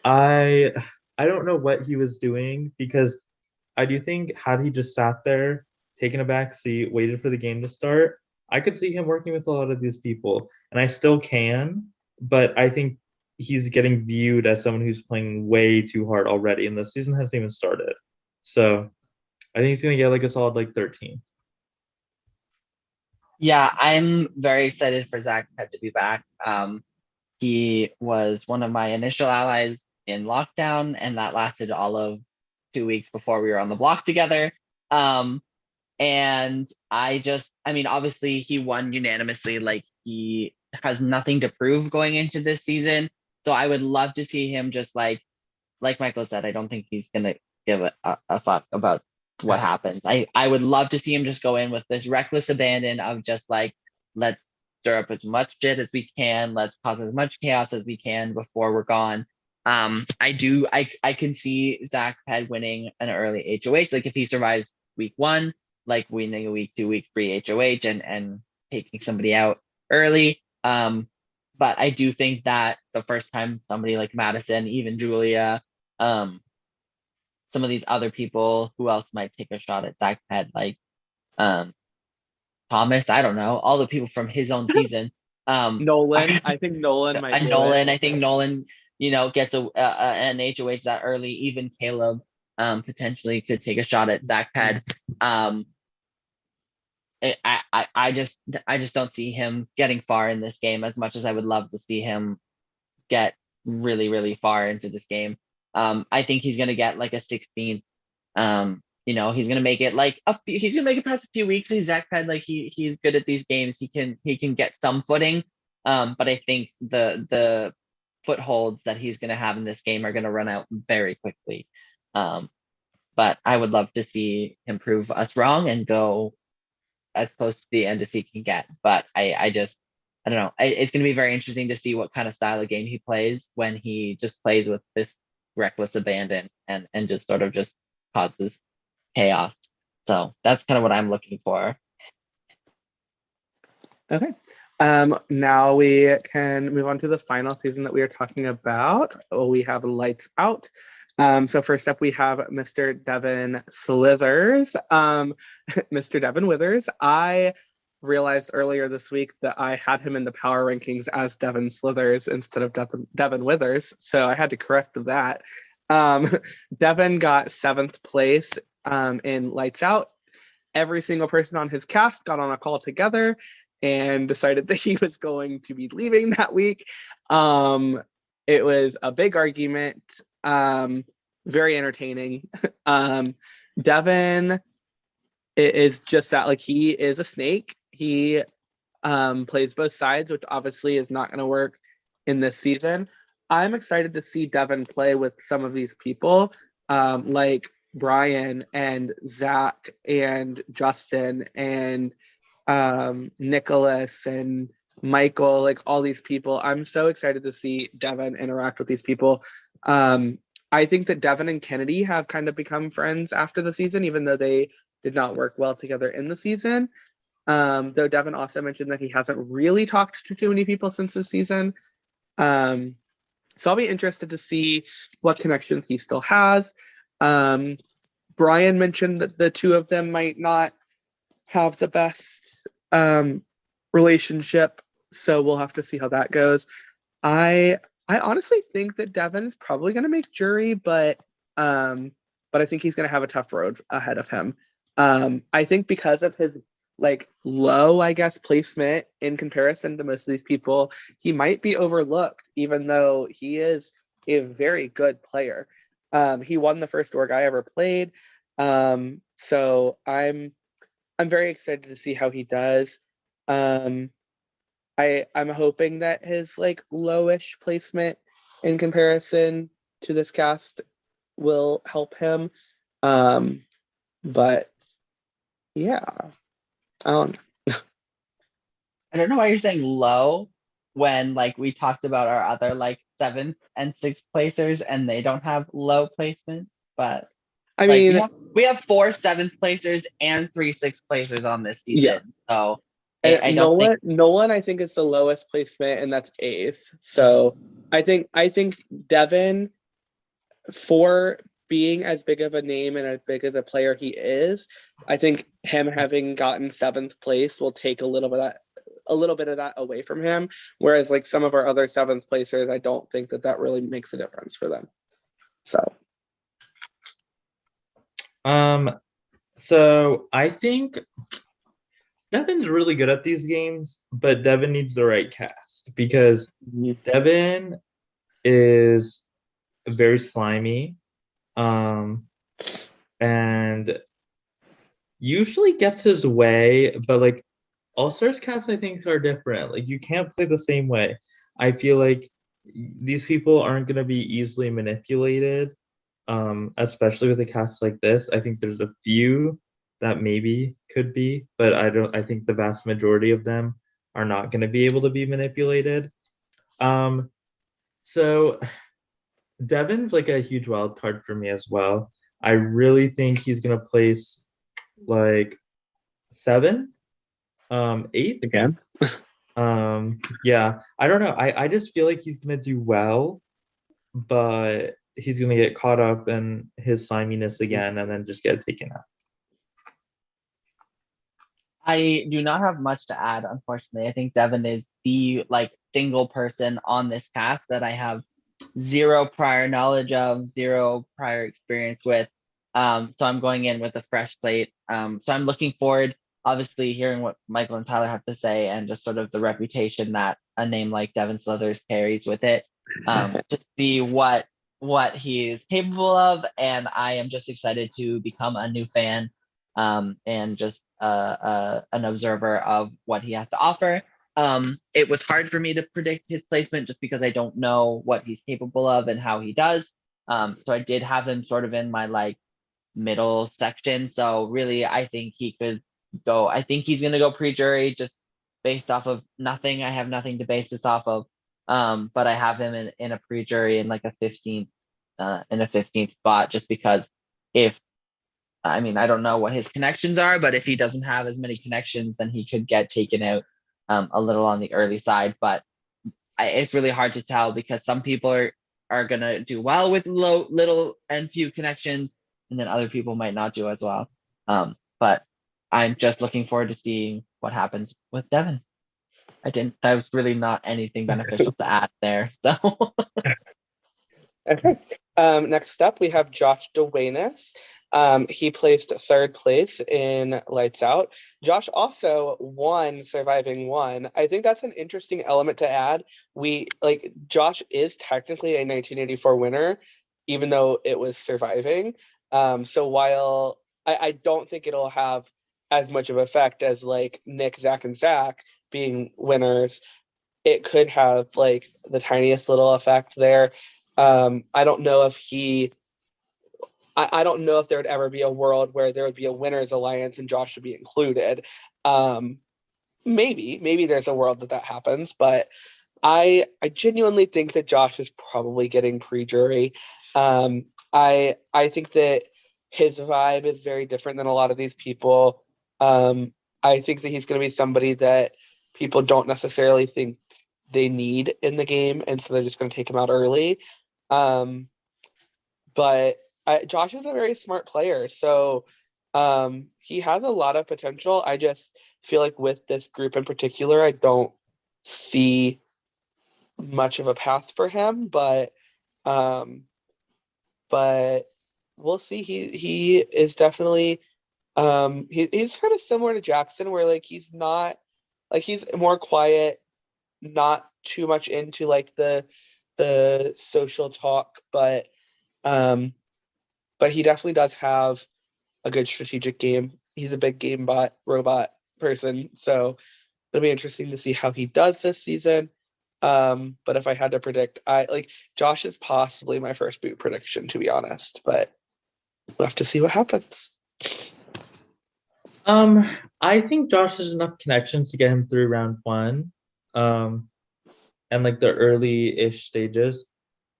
I don't know what he was doing because I do think had he just sat there, taken a back seat, waited for the game to start, I could see him working with a lot of these people. And I still can, but I think he's getting viewed as someone who's playing way too hard already, and the season hasn't even started. So I think he's gonna get like a solid like 13. Yeah, I'm very excited for Zac to be back. He was one of my initial allies in lockdown, and that lasted all of 2 weeks before we were on the block together. And I mean, obviously he won unanimously. Like he has nothing to prove going into this season. So I would love to see him just like Michael said, I don't think he's gonna give a fuck about what happens. I would love to see him just go in with this reckless abandon of just like, let's stir up as much shit as we can, let's cause as much chaos as we can before we're gone. I can see Zac Ped winning an early HOH, like if he survives week 1, like winning a week 2, week 3 HOH and taking somebody out early. But I do think that the first time somebody like Madison, even Julia, some of these other people, who else might take a shot at Zac Ped, like Thomas, I don't know, all the people from his own season. Nolan, I think Nolan might do Nolan, it. I think Nolan, gets an HOH that early. Even Caleb potentially could take a shot at Zac Ped. I just don't see him getting far in this game as much as I would love to see him get really, really far into this game. I think he's gonna get like a 16. He's gonna make it like he's gonna make it past a few weeks. He's Zac Ped, like he's good at these games. He can get some footing. But I think the footholds that he's gonna have in this game are gonna run out very quickly. But I would love to see him prove us wrong and go as close to the end as he can get. But I don't know. It's going to be very interesting to see what kind of style of game he plays when he just plays with this reckless abandon and just sort of just causes chaos. So that's kind of what I'm looking for. Okay. Now we can move on to the final season that we are talking about. We have Lights Out. So first up, we have Mr. Devin Slithers. Mr. Devin Withers. I realized earlier this week that I had him in the power rankings as Devin Slithers instead of Devin Withers, so I had to correct that. Devin got 7th place in Lights Out. Every single person on his cast got on a call together and decided that he was going to be leaving that week. It was a big argument. Very entertaining. Devin is just that, like, he is a snake. He plays both sides, which obviously is not going to work in this season. I'm excited to see Devin play with some of these people, like Brian and Zac and Justin and Nicholas and Michael, like all these people. I'm so excited to see Devin interact with these people. I think that Devin and Kennedy have kind of become friends after the season, even though they did not work well together in the season. Though Devin also mentioned that he hasn't really talked to too many people since this season. So I'll be interested to see what connections he still has. Brian mentioned that the two of them might not have the best relationship, so we'll have to see how that goes. I honestly think that Devin's probably going to make jury, but I think he's going to have a tough road ahead of him. I think because of his like low, I guess, placement in comparison to most of these people, he might be overlooked, even though he is a very good player. He won the first org I ever played. So I'm very excited to see how he does. Um, I'm hoping that his like lowish placement in comparison to this cast will help him. But yeah, I don't I don't know why you're saying low when like we talked about our other like 7th and 6th placers and they don't have low placements, but I like mean, we have 4 7th placers and 3 6th placers on this yeah. season. So I don't think Nolan, I think is the lowest placement, and that's 8th. So I think Devin, for being as big of a name and as big as a player he is, I think him having gotten 7th place will take a little bit of that away from him. Whereas like some of our other 7th placers, I don't think that really makes a difference for them. So So I think Devin's really good at these games, but Devin needs the right cast because Devin is very slimy, and usually gets his way, but like All-Stars casts I think are different. Like you can't play the same way. I feel like these people aren't going to be easily manipulated, especially with a cast like this. I think there's a few that maybe could be, but I think the vast majority of them are not going to be able to be manipulated. So Devin's like a huge wild card for me as well. I really think he's going to place like 7th, 8th again, yeah, I don't know. I just feel like he's gonna do well, but he's gonna get caught up in his sliminess again and then just get taken out. I do not have much to add, unfortunately. I think Devin is the like single person on this cast that I have zero prior knowledge of, zero prior experience with. So I'm going in with a fresh slate. So I'm looking forward, obviously, hearing what Michael and Tyler have to say and just sort of the reputation that a name like Devin Slithers carries with it. To see what he is capable of, and I am just excited to become a new fan, and just an observer of what he has to offer. It was hard for me to predict his placement just because I don't know what he's capable of and how he does. So I did have him sort of in my like middle section. So really, I think he could go. I think he's gonna go pre-jury just based off of nothing. I have nothing to base this off of. But I have him in a pre-jury in like a 15th, in a 15th spot, just because if I mean, I don't know what his connections are, but if he doesn't have as many connections, then he could get taken out a little on the early side. But it's really hard to tell because some people are gonna do well with little and few connections, and then other people might not do as well. But I'm just looking forward to seeing what happens with Devin. That was really not anything beneficial to add there. So okay. Next up, we have Josh Dewanes. He placed 3rd place in Lights Out. Josh also won Surviving 1. I think that's an interesting element to add. Josh is technically a 1984 winner, even though it was Surviving. So while I don't think it'll have as much of effect as like Nick, Zach, and Zach being winners, it could have like the tiniest little effect there. I don't know if I don't know if there would ever be a world where there would be a winners alliance and Josh should be included. Maybe there's a world that happens, but I genuinely think that Josh is probably getting pre-jury. I think that his vibe is very different than a lot of these people. I think that he's going to be somebody that people don't necessarily think they need in the game, and so they're just going to take him out early. But Josh is a very smart player, so he has a lot of potential. I just feel like with this group in particular, I don't see much of a path for him, but we'll see. He is definitely He's kind of similar to Jackson, where like he's not like he's more quiet, not too much into like the social talk, but he definitely does have a good strategic game. He's a big game bot robot person, so it'll be interesting to see how he does this season. But if I had to predict, I like Josh is possibly my first boot prediction, to be honest, but we'll have to see what happens. I think Josh has enough connections to get him through round one, and like the early-ish stages,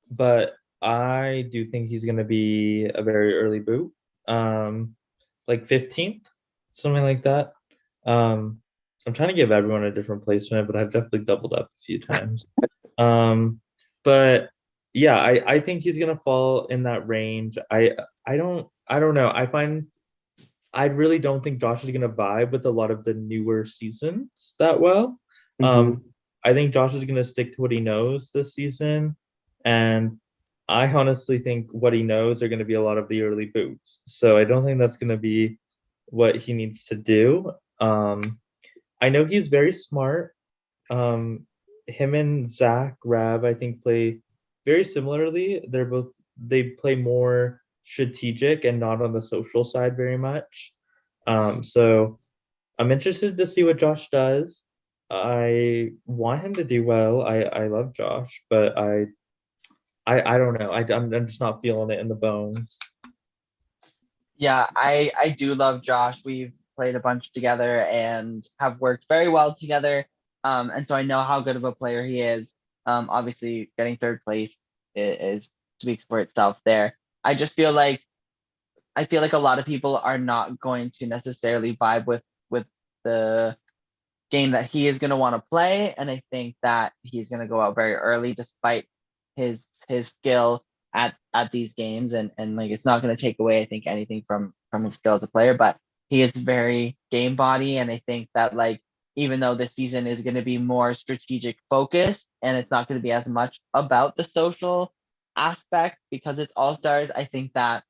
but I do think he's gonna be a very early boot, like 15th, something like that. I'm trying to give everyone a different placement, but I've definitely doubled up a few times. But yeah, I think he's gonna fall in that range. I don't know. I really don't think Josh is gonna vibe with a lot of the newer seasons that well. I think Josh is gonna stick to what he knows this season, and I honestly think what he knows are gonna be a lot of the early boots. So I don't think that's gonna be what he needs to do. I know he's very smart. Him and Zac Rav, I think, play very similarly. They play more strategic and not on the social side very much. So I'm interested to see what Josh does. I want him to do well. I love Josh, but I don't know. I'm just not feeling it in the bones. Yeah, I do love Josh. We've played a bunch together and have worked very well together. And so I know how good of a player he is. Obviously getting third place is speaks for itself there. I just feel like a lot of people are not going to necessarily vibe with the game that he is going to want to play, and I think that he's going to go out very early despite his skill at these games, and like it's not going to take away I think anything from his skill as a player, but he is very game body, and I think that like even though this season is going to be more strategic focused and it's not going to be as much about the social aspect because it's all stars, I think that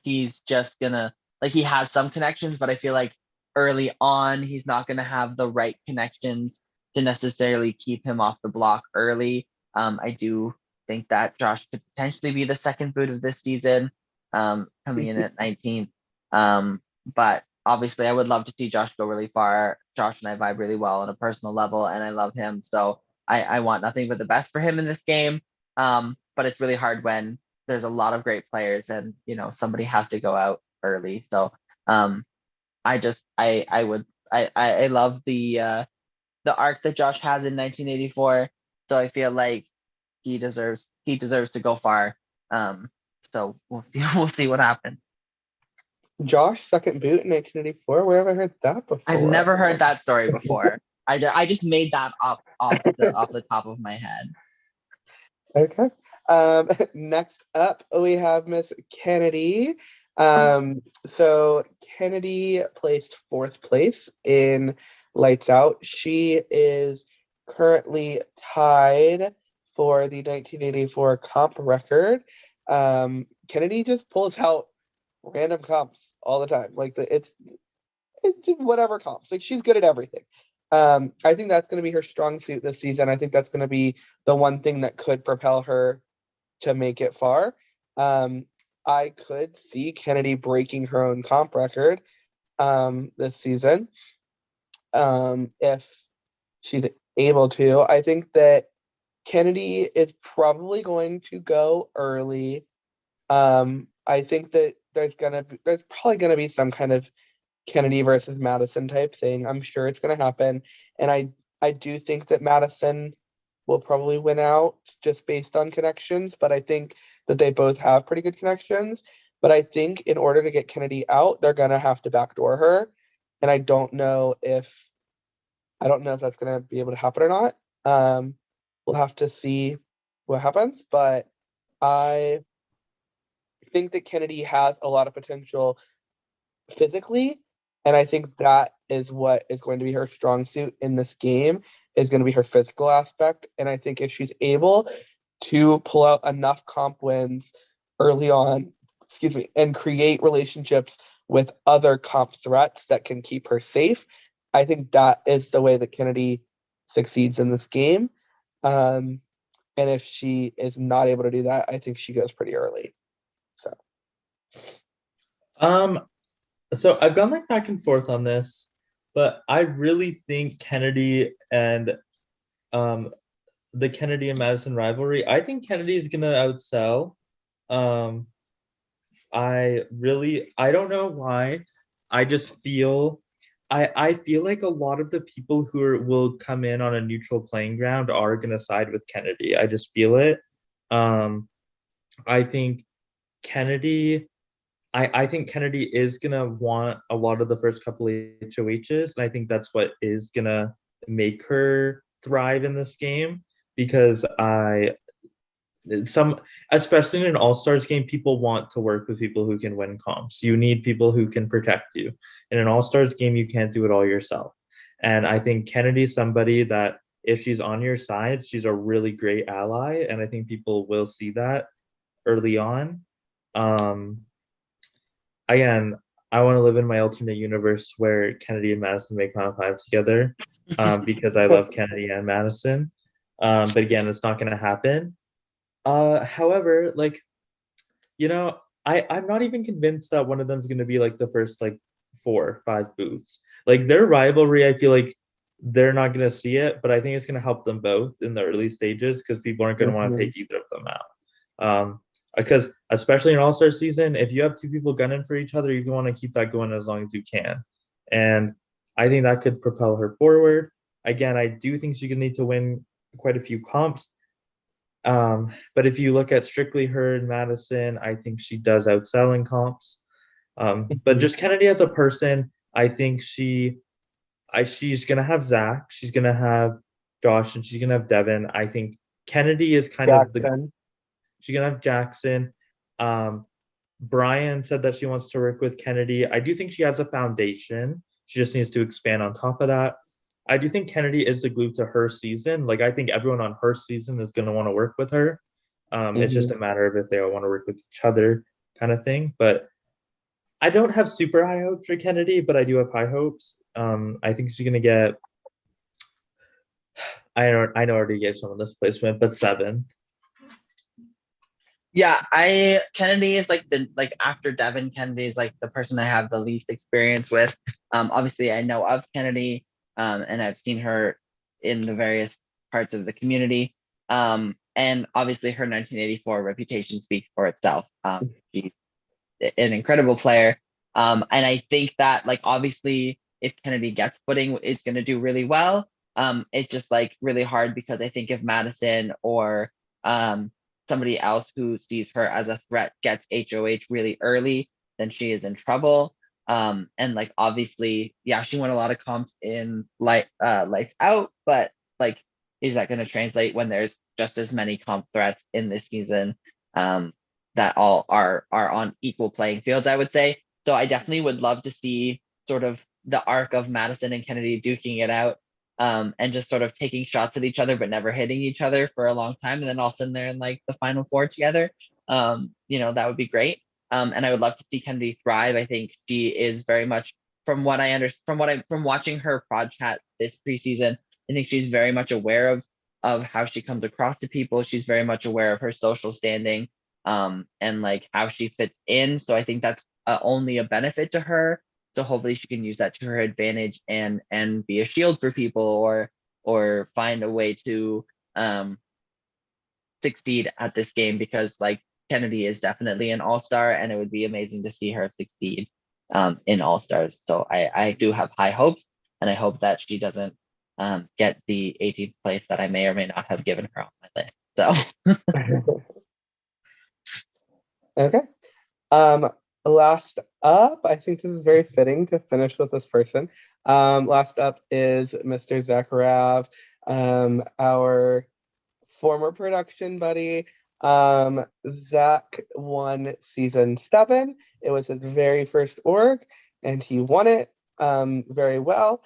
he's just gonna like he has some connections, but I feel like early on he's not gonna have the right connections to necessarily keep him off the block early. I do think that Josh could potentially be the second boot of this season, coming in at 19th. But obviously I would love to see Josh go really far. Josh and I vibe really well on a personal level, and I love him. So I want nothing but the best for him in this game. But it's really hard when there's a lot of great players and somebody has to go out early. So I love the arc that Josh has in 1984. So I feel like he deserves to go far. So we'll see we'll see what happens. Josh second boot in 1984. Where have I heard that before? I've never heard that story before. I just made that up off the top of my head. Okay. Next up, we have Miss Kennedy. So Kennedy placed fourth place in Lights Out. She is currently tied for the 1984 comp record. Kennedy just pulls out random comps all the time. Like it's just whatever comps. Like she's good at everything. I think that's going to be her strong suit this season. I think that's going to be the one thing that could propel her to make it far. I could see Kennedy breaking her own comp record this season if she's able to. I think that Kennedy is probably going to go early. I think that there's probably gonna be some kind of Kennedy versus Madison type thing. I'm sure it's gonna happen, and I do think that Madison will probably win out just based on connections, but I think that they both have pretty good connections. But I think in order to get Kennedy out, they're gonna have to backdoor her, and I don't know if that's gonna be able to happen or not. We'll have to see what happens, but I think that Kennedy has a lot of potential physically, and I think that is what is going to be her strong suit in this game, is going to be her physical aspect. And I think if she's able to pull out enough comp wins early on, and create relationships with other comp threats that can keep her safe. I think that is the way that Kennedy succeeds in this game. And if she is not able to do that, I think she goes pretty early. So I've gone like back and forth on this, but I really think Kennedy and the Kennedy and Madison rivalry, I think Kennedy is gonna outsell. I don't know why. I just feel I feel like a lot of the people who will come in on a neutral playing ground are gonna side with Kennedy. I just feel it. I think Kennedy I think Kennedy is gonna want a lot of the first couple of HOHs, and I think that's what is gonna make her thrive in this game, because especially in an all-stars game, people want to work with people who can win comps. You need people who can protect you. In an all-stars game, you can't do it all yourself. And I think Kennedy's somebody that if she's on your side, she's a really great ally, and I think people will see that early on. Again, I want to live in my alternate universe where Kennedy and Madison make Final Five together, because I love Kennedy and Madison. But again, it's not going to happen. However, like, I'm not even convinced that one of them is going to be like the first like 4 or 5 boots. Like their rivalry, I feel like they're not going to see it, but I think it's going to help them both in the early stages, because people aren't going to want to take either of them out. Because especially in all-star season, if you have 2 people gunning for each other, you want to keep that going as long as you can. And I think that could propel her forward. Again, I do think she's going to need to win quite a few comps. But if you look at strictly her and Madison, I think she does outsell in comps. But just Kennedy as a person, I think she's going to have Zac, she's going to have Josh, and she's going to have Devin. I think Kennedy is kind of she's going to have Jackson. Brian said that she wants to work with Kennedy. I do think she has a foundation. She just needs to expand on top of that. I do think Kennedy is the glue to her season. Like, I think everyone on her season is going to want to work with her. It's just a matter of if they all want to work with each other kind of thing. But I don't have super high hopes for Kennedy, but I do have high hopes. I think she's going to get, I know I already gave someone this placement, but 7th. Yeah, Kennedy is after Devin, Kennedy is like the person I have the least experience with. Obviously I know of Kennedy, and I've seen her in the various parts of the community. And obviously her 1984 reputation speaks for itself. She's an incredible player. And I think that obviously if Kennedy gets footing, is going to do really well. It's just really hard because I think if Madison or somebody else who sees her as a threat gets HOH really early, then she is in trouble. And obviously, yeah, she won a lot of comps in Lights Out, but is that going to translate when there's just as many comp threats in this season that all are on equal playing fields, I would say. So I definitely would love to see sort of the arc of Madison and Kennedy duking it out, and just sort of taking shots at each other but never hitting each other for a long time, and then all of a sudden they're in the final 4 together. That would be great. And I would love to see Kennedy thrive. I think she is very much, from watching her prod chat this preseason, I think she's very much aware of how she comes across to people. She's very much aware of her social standing, and how she fits in. So I think that's only a benefit to her. So hopefully she can use that to her advantage and be a shield for people, or find a way to succeed at this game, because Kennedy is definitely an all-star, and it would be amazing to see her succeed in all-stars. So I do have high hopes, and I hope that she doesn't get the 18th place that I may or may not have given her on my list. So okay. Last up, I think this is very fitting to finish with this person. Last up is Mr. Zac Rav, our former production buddy. Zac won season 7. It was his very first org, and he won it very well.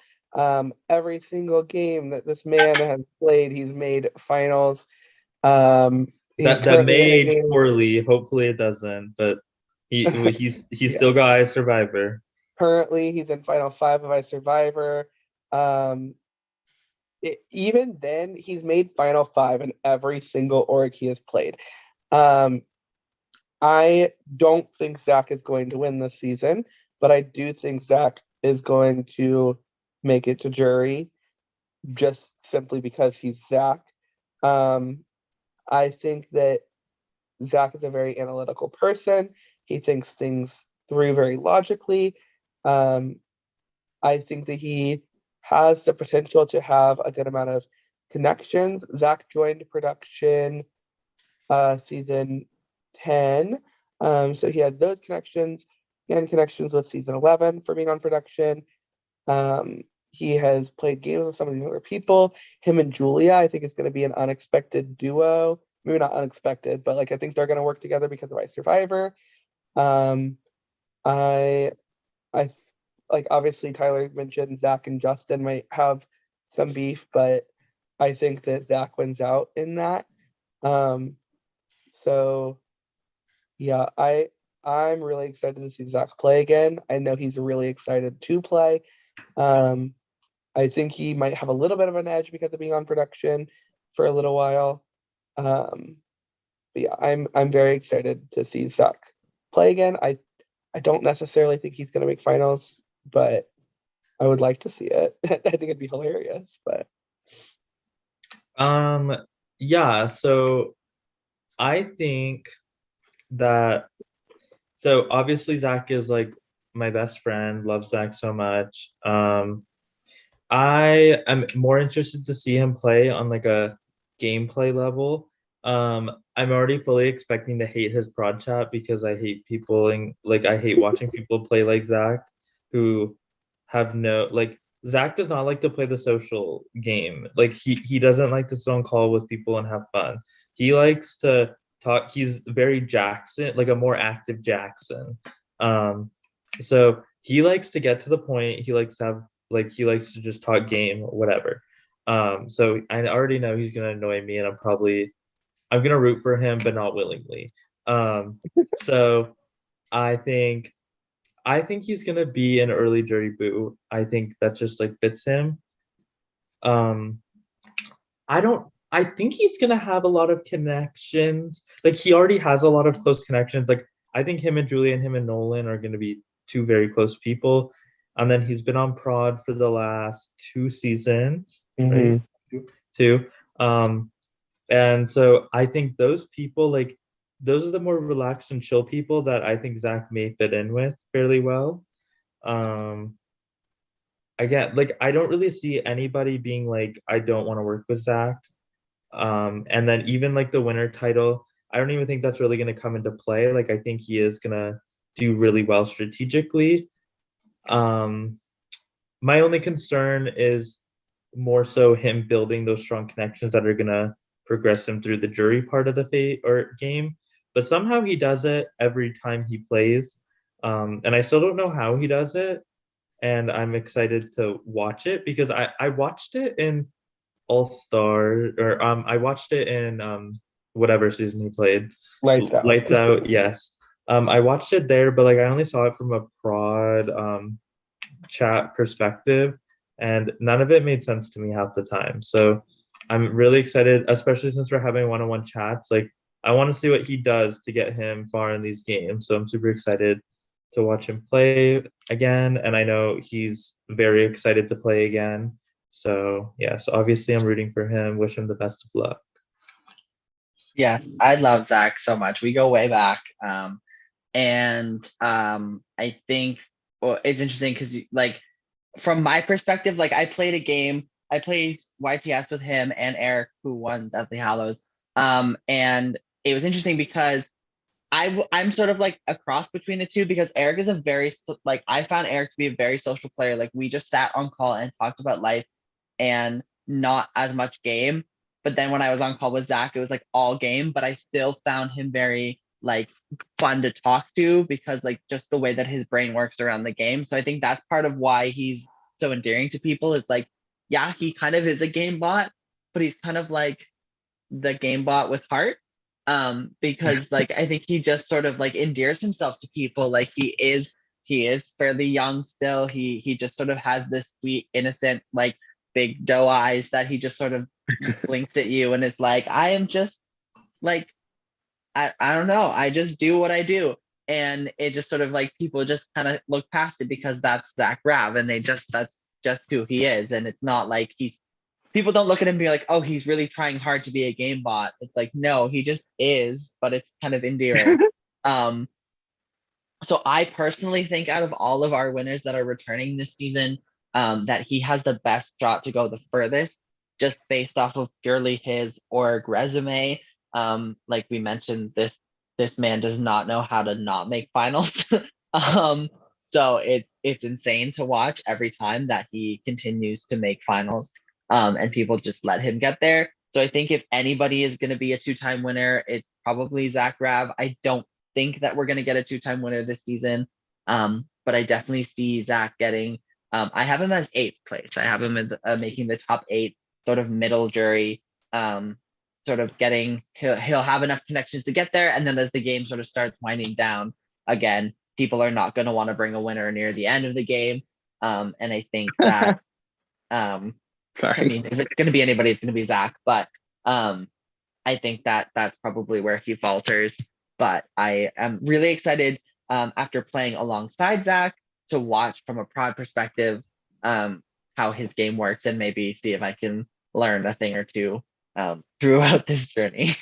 Every single game that this man has played, he's made finals. That may age poorly. Hopefully it doesn't, but He's Yeah. still got Ice Survivor. Currently, he's in Final Five of Ice Survivor. Even then, he's made Final Five in every single org he has played. Um, I don't think Zac is going to win this season, but I do think Zac is going to make it to jury just simply because he's Zac. I think that Zac is a very analytical person. He thinks things through very logically. I think that he has the potential to have a good amount of connections. Zac joined production season 10. So he has those connections and connections with season 11 for being on production. He has played games with some of these other people. Him and Julia, I think, is going to be an unexpected duo. Maybe not unexpected, but like I think they're going to work together because of Ice Survivor. Um, I, I like obviously Tyler mentioned Zac and Justin might have some beef, but I think that Zac wins out in that. So yeah, I'm really excited to see Zac play again. I know he's really excited to play. I think he might have a little bit of an edge because of being on production for a little while. But yeah, I'm very excited to see Zac play again. I don't necessarily think he's gonna make finals, but I would like to see it. I think it'd be hilarious, but Yeah, so I think that so obviously Zac is like my best friend, love Zac so much. I am more interested to see him play on like a gameplay level. I'm already fully expecting to hate his prod chat because I hate people and like I hate watching people play like Zac who have no like Zac does not like to play the social game. Like he doesn't like to sit on call with people and have fun. He likes to talk. He's very Jackson, like a more active Jackson. Um, so he likes to get to the point. He likes to have like he likes to just talk game, whatever. So I already know he's gonna annoy me, and I'm gonna root for him, but not willingly. So I think I think he's gonna be an early jury boo. I think that just like fits him. Um, I don't. I think he's gonna have a lot of connections. Like he already has a lot of close connections. Like I think him and Julia and him and Nolan are gonna be two very close people. And then he's been on prod for the last 2 seasons, right? Two. And so I think those people, like those are the more relaxed and chill people that I think Zac may fit in with fairly well. Um, Again, like I don't really see anybody being like, I don't want to work with Zac. And then even like the winner title, I don't even think that's really going to come into play. Like I think he is going to do really well strategically. My only concern is more so him building those strong connections that are going to progress him through the jury part of the fate or game. But somehow he does it every time he plays. And I still don't know how he does it. And I'm excited to watch it because I watched it in All Star or I watched it in whatever season he played. lights out. Lights Out, yes. I watched it there, but like I only saw it from a prod chat perspective, and none of it made sense to me half the time. So I'm really excited, especially since we're having one-on-one chats. Like I want to see what he does to get him far in these games. So I'm super excited to watch him play again, and I know he's very excited to play again. So yeah, so obviously I'm rooting for him. Wish him the best of luck. Yeah, I love Zac so much. We go way back. I think well, it's interesting because like from my perspective, like I played a game, I played YTS with him and Eric, who won Deathly Hallows. And it was interesting because I'm sort of like a cross between the two because Eric is a very like I found Eric to be a very social player. Like we just sat on call and talked about life and not as much game. But then when I was on call with Zac, it was like all game, but I still found him very like fun to talk to because like just the way that his brain works around the game. So I think that's part of why he's so endearing to people. Is like, yeah, he kind of is a game bot, but he's kind of like the game bot with heart. Because like I think he just sort of like endears himself to people. Like he is fairly young still. He just sort of has this sweet, innocent, like big doe eyes that he just sort of blinks at you and is like, I am just like I don't know. I just do what I do. And it just sort of like people just kind of look past it because that's Zac Rav and that's just who he is. And it's not like people don't look at him and be like, oh, he's really trying hard to be a game bot. It's like, no, he just is, but it's kind of endearing. um, so I personally think out of all of our winners that are returning this season, that he has the best shot to go the furthest, just based off of purely his org resume. Like we mentioned, this man does not know how to not make finals. um, so it's insane to watch every time that he continues to make finals. And people just let him get there. So I think if anybody is going to be a two-time winner, it's probably Zac Rav. I don't think that we're going to get a two-time winner this season, but I definitely see Zac getting. I have him as 8th place. I have him as, making the top 8, sort of middle jury. Sort of getting. He'll have enough connections to get there, and then as the game sort of starts winding down again, people are not going to want to bring a winner near the end of the game. And I think that. I mean, if it's going to be anybody, it's going to be Zac. But I think that that's probably where he falters. But I am really excited after playing alongside Zac to watch from a prod perspective how his game works and maybe see if I can learn a thing or two throughout this journey.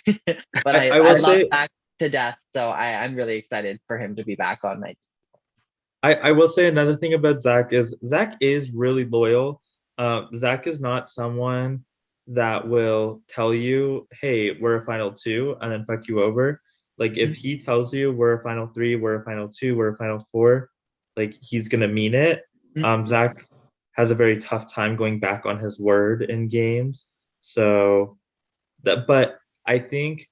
But I love Zac to death, so I'm really excited for him to be back on my team. I will say another thing about Zac is really loyal. Zac is not someone that will tell you, hey, we're a final 2 and then fuck you over. Like if he tells you we're a final 3, we're a final 2, we're a final 4, like he's gonna mean it. Zac has a very tough time going back on his word in games. So but I think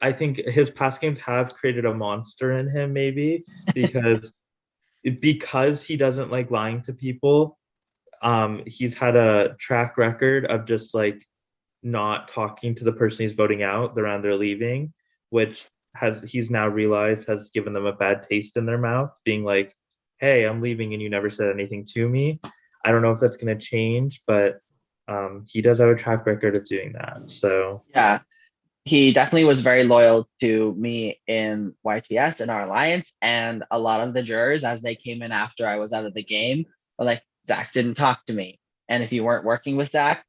his past games have created a monster in him, maybe because he doesn't like lying to people. He's had a track record of just like not talking to the person he's voting out around they're leaving, which he's now realized has given them a bad taste in their mouth, being like, hey, I'm leaving and you never said anything to me. I don't know if that's going to change, but he does have a track record of doing that. So yeah, he definitely was very loyal to me in YTS and our alliance, and a lot of the jurors, as they came in after I was out of the game, were like, Zac didn't talk to me, and if you weren't working with Zac,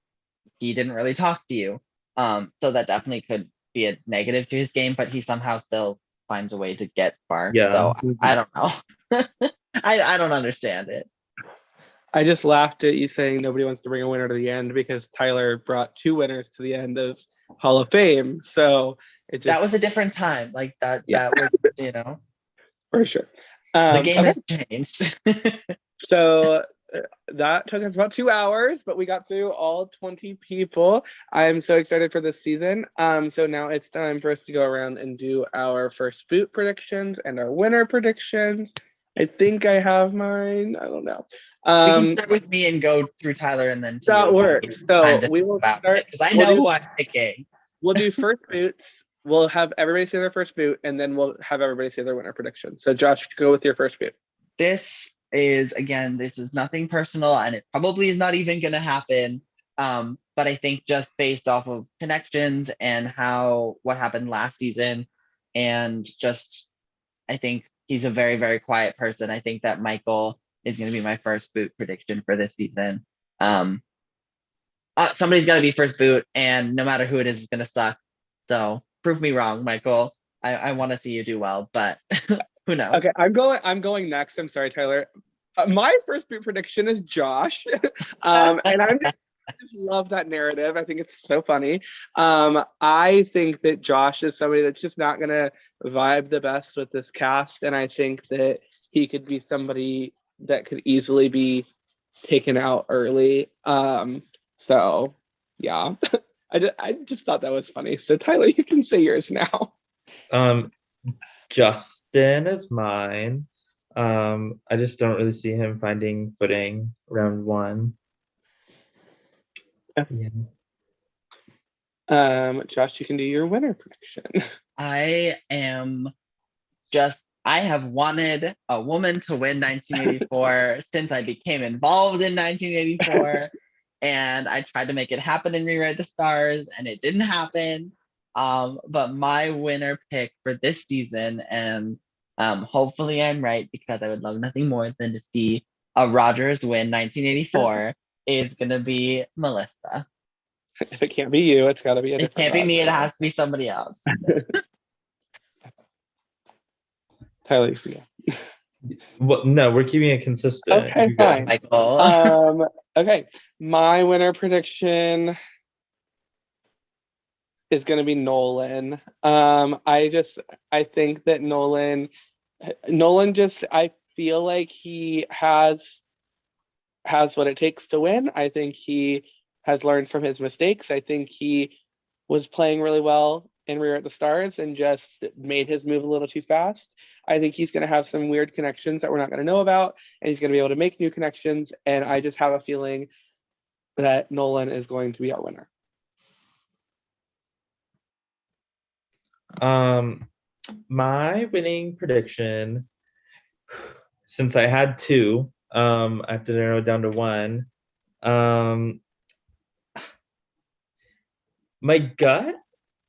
he didn't really talk to you. So that definitely could be a negative to his game, but he somehow still finds a way to get far. Yeah. So I don't know. I don't understand it. I just laughed at you saying nobody wants to bring a winner to the end because Tyler brought 2 winners to the end of Hall of Fame. So it just that was a different time. Like that. Yeah. That was for sure. The game okay. has changed. So that took us about 2 hours, but we got through all 20 people. I'm so excited for this season. So now it's time for us to go around and do our first boot predictions and our winner predictions. I think I have mine. I don't know. We can start with me and go through Tyler and then that works. So we will start because I know who I'm picking. We'll do first boots. We'll have everybody say their first boot, and then we'll have everybody say their winner prediction. So Josh, go with your first boot. This is nothing personal, and it probably is not even going to happen. But I think just based off of connections and what happened last season, and just I think he's a very, very quiet person. I think that Michael is going to be my first boot prediction for this season. Somebody's got to be first boot, and no matter who it is, it's going to suck. So prove me wrong, Michael. I want to see you do well, but who knows? Okay, I'm going next. I'm sorry, Tyler. My first boot prediction is Josh, and I just love that narrative. I think it's so funny. I think that Josh is somebody that's just not going to vibe the best with this cast, and I think that he could be somebody that could easily be taken out early. So yeah, I just thought that was funny. So Tyler, you can say yours now. Justin is mine. I just don't really see him finding footing round 1. Yeah. Josh, you can do your winner prediction. I have wanted a woman to win 1984 since I became involved in 1984. And I tried to make it happen in Rewrite the Stars, and it didn't happen. But my winner pick for this season, and hopefully I'm right because I would love nothing more than to see a Rogers win 1984, is going to be Melissa. If it can't be you, it's got to be a It different can't be me, it Roger. has to be somebody else. Tyler, you see. Well, no, we're keeping it consistent. Okay, You go. fine. Michael. Okay, my winner prediction is going to be Nolan. I think that Nolan just, I feel like he has what it takes to win. I think he has learned from his mistakes. I think he was playing really well in Rewrite the Stars and just made his move a little too fast. I think he's going to have some weird connections that we're not going to know about, and he's going to be able to make new connections. And I just have a feeling that Nolan is going to be our winner. My winning prediction, since I had two, I have to narrow it down to one. My gut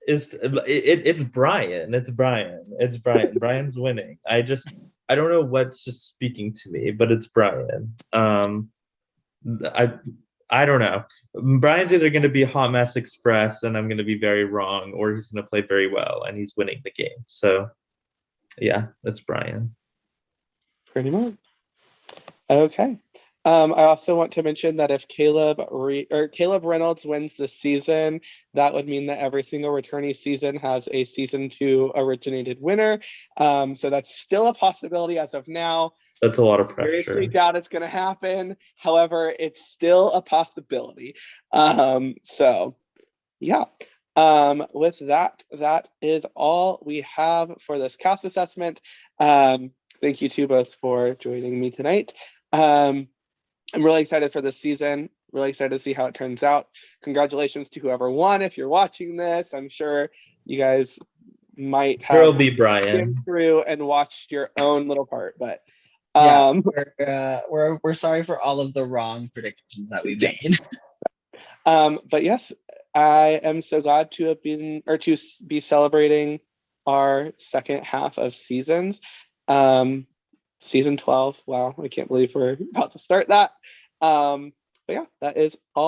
is it's Brian. It's Brian. Brian's winning. I don't know what's just speaking to me, but it's Brian. I don't know. Brian's either going to be Hot Mess Express and I'm going to be very wrong, or he's going to play very well and he's winning the game. So yeah, that's Brian. Pretty much. Okay. I also want to mention that if Caleb Reynolds wins this season, that would mean that every single returnee season has a season 2 originated winner. So that's still a possibility as of now. That's a lot of pressure. Seriously doubt it's going to happen. However, it's still a possibility. So yeah. With that is all we have for this cast assessment. Thank you to both for joining me tonight. I'm really excited for this season. Really excited to see how it turns out. Congratulations to whoever won. If you're watching this, I'm sure you guys might have There'll be Brian skimmed through and watched your own little part. But we're sorry for all of the wrong predictions that we've made. But yes, I am so glad to have been, or to be celebrating our second half of seasons. Season 12. Wow, I can't believe we're about to start that. But yeah, that is all.